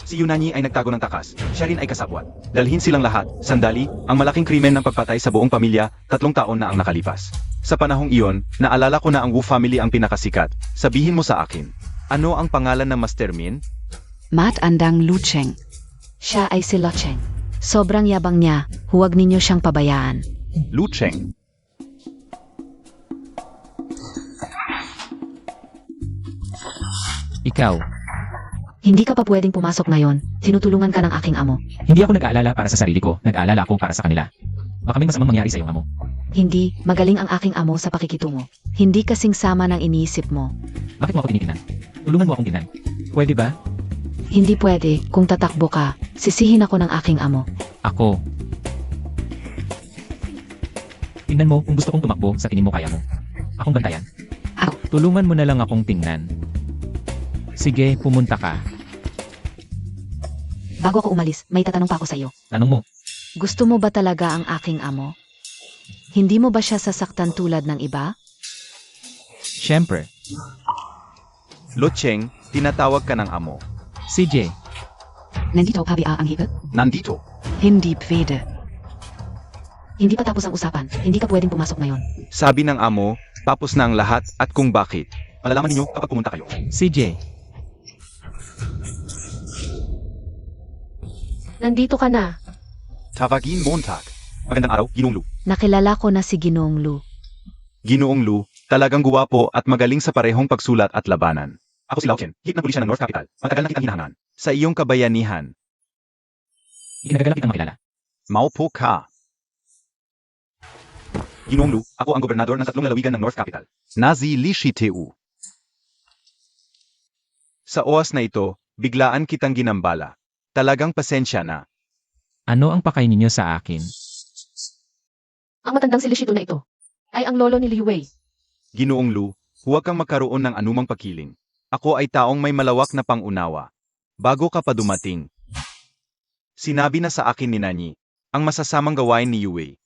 Si Yunani ay nagtago ng takas. Siya rin ay kasabwat. Dalhin silang lahat. Sandali, ang malaking krimen ng pagpatay sa buong pamilya, 3 taon na ang nakalipas. Sa panahong iyon, naalala ko na ang Wu family ang pinakasikat. Sabihin mo sa akin, ano ang pangalan ng mastermind? Mat Andang Lucheng. Siya ay si Locheng. Sobrang yabang niya, huwag ninyo siyang pabayaan. Lu Cheng. Ikaw, Hindi ka pa pwedeng pumasok ngayon, tinutulungan ka ng aking amo. hindi ako nag-aalala para sa sarili ko, nag-aalala ako para sa kanila. Baka may masamang mangyari sa iyong amo. Hindi, magaling ang aking amo sa pakikitungo. Hindi kasing sama ng iniisip mo. Bakit mo ako tinitingnan? Tulungan mo akong tingnan. Pwede ba? Hindi pwede, kung tatakbo ka, sisihin ako ng aking amo. Ako. Tingnan mo kung gusto kong tumakbo, sa tingin mo kaya mo. Akong bantayan. Ako. Tulungan mo na lang akong tingnan. Sige, pumunta ka. Bago ako umalis, may tatanong pa ako sa iyo. Tanong mo. Gusto mo ba talaga ang aking amo? Hindi mo ba siya sasaktan tulad ng iba? Siyempre. Lu Cheng, tinatawag ka ng amo. CJ. Nandito, Pabia ang higit. Nandito. Hindi pwede. Hindi pa tapos ang usapan. Hindi ka pwedeng pumasok ngayon. Sabi ng amo, tapos na ang lahat at kung bakit. Malalaman ninyo kapag pumunta kayo. CJ. Nandito ka na. Tawagin Montag. Magandang araw, Ginong Lu. Nakilala ko na si Ginoong Lu. Ginoong Lu, talagang guwapo at magaling sa parehong pagsulat at labanan. Ako si Lao Chen, hit ng pulisya ng North Capital. Matagal na kitang hinahangaan. Sa iyong kabayanihan, Ikinagagalak kitang makilala. maupo ka. Ginoong Lu, ako ang gobernador ng 3 lalawigan ng North Capital. Nazi Lishiteu. Sa oras na ito, biglaan kitang ginambala. Talagang pasensya na. Ano ang pakain ninyo sa akin? Ang matandang si Lishito na ito ay ang lolo ni Liu Wei. Ginoong Lu, huwag kang magkaroon ng anumang pakiling. Ako ay taong may malawak na pangunawa. Bago ka pa dumating, sinabi na sa akin ni Nanyi, ang masasamang gawain ni Yue.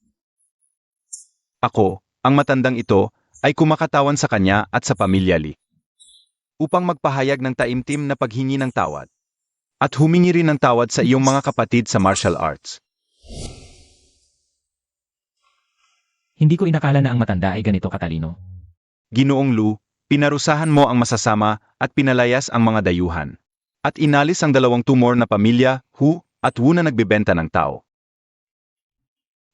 Ako, ang matandang ito, ay kumakatawan sa kanya at sa pamilya Li. Upang magpahayag ng taimtim na paghingi ng tawad. At humingi rin ng tawad sa iyong mga kapatid sa martial arts. Hindi ko inakala na ang matanda ay ganito katalino. Ginoong Lu, pinarusahan mo ang masasama at pinalayas ang mga dayuhan. At inalis ang 2 tumor na pamilya, Hu, at Wu na nagbebenta ng tao.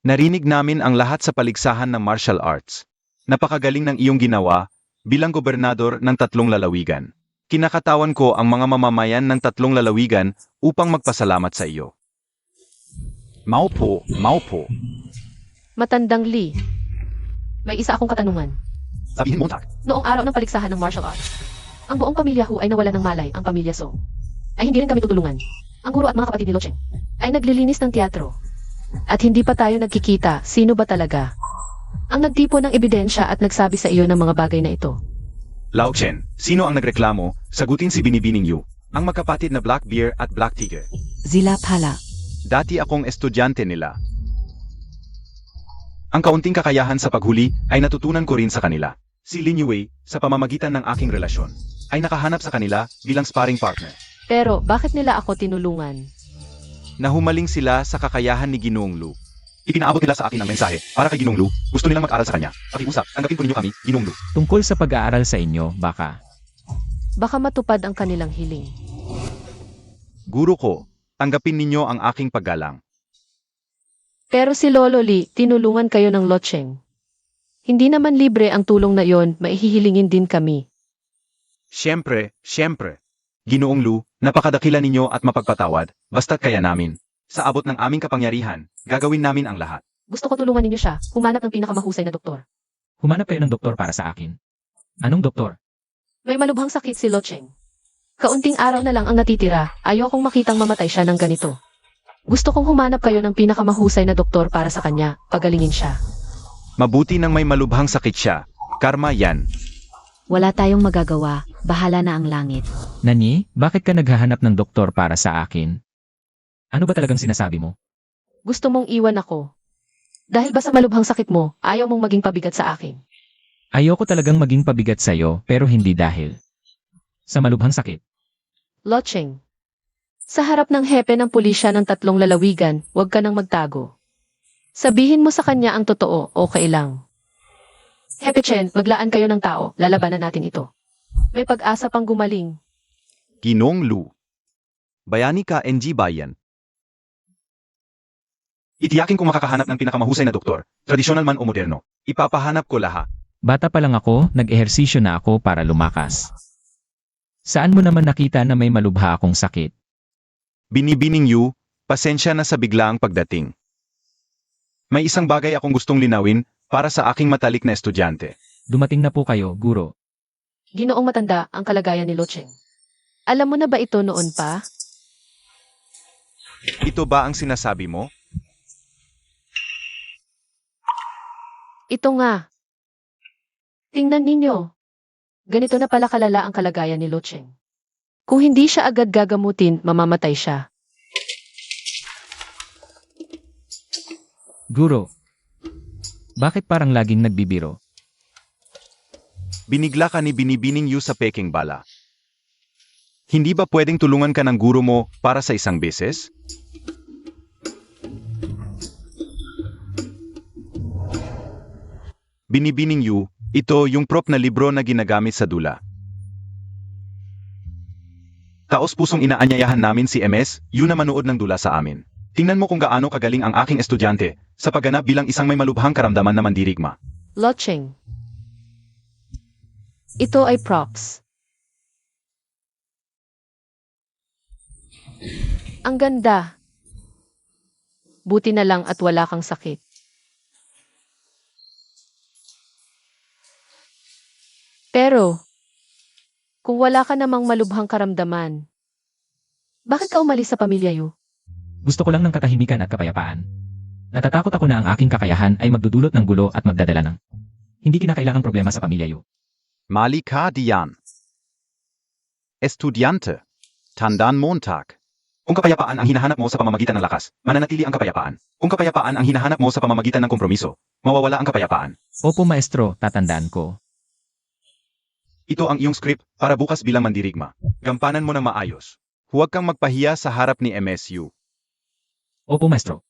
Narinig namin ang lahat sa paligsahan ng martial arts. Napakagaling ng iyong ginawa bilang gobernador ng 3 lalawigan. Kinakatawan ko ang mga mamamayan ng 3 lalawigan upang magpasalamat sa iyo. Maupo, maupo. Matandang Li. May isa akong katanungan. Sabihin mo, Tak. Noong araw ng paligsahan ng martial arts, ang buong pamilya Hu ay nawalan ng malay, ang pamilya Song. Ay hindi rin kami tutulungan. Ang guro at mga kapatid ni Lo Cheng ay naglilinis ng teatro. At hindi pa tayo nagkikita, sino ba talaga ang nagtipon ng ebidensya at nagsabi sa iyo ng mga bagay na ito? Lao Chen, sino ang nagreklamo? Sagutin si Binibining Yu. Ang magkapatid na Black Bear at Black Tiger. Sila pala. Dati akong estudyante nila. Ang kaunting kakayahan sa paghuli ay natutunan ko rin sa kanila. Si Lin Yue, sa pamamagitan ng aking relasyon, ay nakahanap sa kanila bilang sparring partner. Pero bakit nila ako tinulungan? Nahumaling sila sa kakayahan ni Ginoong Lu. Ipinaabot nila sa akin ang mensahe para kay Ginong Lu. Gusto nilang mag-aral sa kanya. Pakiusap, tanggapin po ninyo kami, Ginong Lu. Tungkol sa pag-aaral sa inyo, baka. Baka matupad ang kanilang hiling. Guro ko, tanggapin ninyo ang aking paggalang. Pero si Lolo Li, tinulungan kayo ng Lo Cheng. Hindi naman libre ang tulong na yon, maihihilingin din kami. Siyempre, siyempre. Ginoong Lu, napakadakila ninyo at mapagpatawad, basta't kaya namin. Sa abot ng aming kapangyarihan, gagawin namin ang lahat. Gusto ko tulungan ninyo siya, humanap ng pinakamahusay na doktor. Humanap kayo ng doktor para sa akin. Anong doktor? May malubhang sakit si Lo Cheng. Kaunting araw na lang ang natitira, ayokong makitang mamatay siya ng ganito. Gusto kong humanap kayo ng pinakamahusay na doktor para sa kanya, pagalingin siya. Mabuti nang may malubhang sakit siya. Karma yan. Wala tayong magagawa, bahala na ang langit. Nanyi, bakit ka naghahanap ng doktor para sa akin? Ano ba talagang sinasabi mo? Gusto mong iwan ako. Dahil ba sa malubhang sakit mo, ayaw mong maging pabigat sa akin. Ayoko talagang maging pabigat sa'yo, pero hindi dahil sa malubhang sakit. Lo Cheng. Sa harap ng hepe ng pulisya ng 3 lalawigan, huwag ka nang magtago. Sabihin mo sa kanya ang totoo, okay lang. Hepe Chen, maglaan kayo ng tao, lalabanan natin ito. May pag-asa pang gumaling. Ginoong Lu. Bayani ka NG Bayan. Itiyakin kong makakahanap ng pinakamahusay na doktor, tradisyonal man o moderno. Ipapahanap ko lahat. Bata pa lang ako, nag-ehersisyo na ako para lumakas. Saan mo naman nakita na may malubha akong sakit? Binibining Yu, pasensya na sa biglaang pagdating. May isang bagay akong gustong linawin para sa aking matalik na estudyante. Dumating na po kayo, guro. Ginoong matanda ang kalagayan ni Lo Cheng. Alam mo na ba ito noon pa? Ito ba ang sinasabi mo? Ito nga. Tingnan ninyo. Ganito na pala kalala ang kalagayan ni Lo Cheng. Kung hindi siya agad gagamutin, mamamatay siya. Guro, bakit parang laging nagbibiro? Binigla ka ni Binibining Yu sa peking bala. Hindi ba pwedeng tulungan ka ng guro mo para sa isang beses? Binibining Yu, ito yung prop na libro na ginagamit sa dula. Taos-pusong inaanyayahan namin si MS, yun na manood ng dula sa amin. Tingnan mo kung gaano kagaling ang aking estudyante sa pagganap bilang isang may malubhang karamdaman na mandirigma. Lo Cheng. Ito ay props. Ang ganda. Buti na lang at wala kang sakit. Pero, kung wala ka namang malubhang karamdaman, bakit ka umalis sa pamilya Yu? Gusto ko lang ng katahimikan at kapayapaan. Natatakot ako na ang aking kakayahan ay magdudulot ng gulo at magdadala ng hindi kinakailangang problema sa pamilya Yu. Mali ka diyan. Estudyante. Tandaan Montag. Kung kapayapaan ang hinahanap mo sa pamamagitan ng lakas, mananatili ang kapayapaan. Kung kapayapaan ang hinahanap mo sa pamamagitan ng kompromiso, mawawala ang kapayapaan. Opo maestro, tatandaan ko. Ito ang iyong script para bukas bilang mandirigma. Gampanan mo ng maayos. Huwag kang magpahiya sa harap ni MSU. Opo maestro.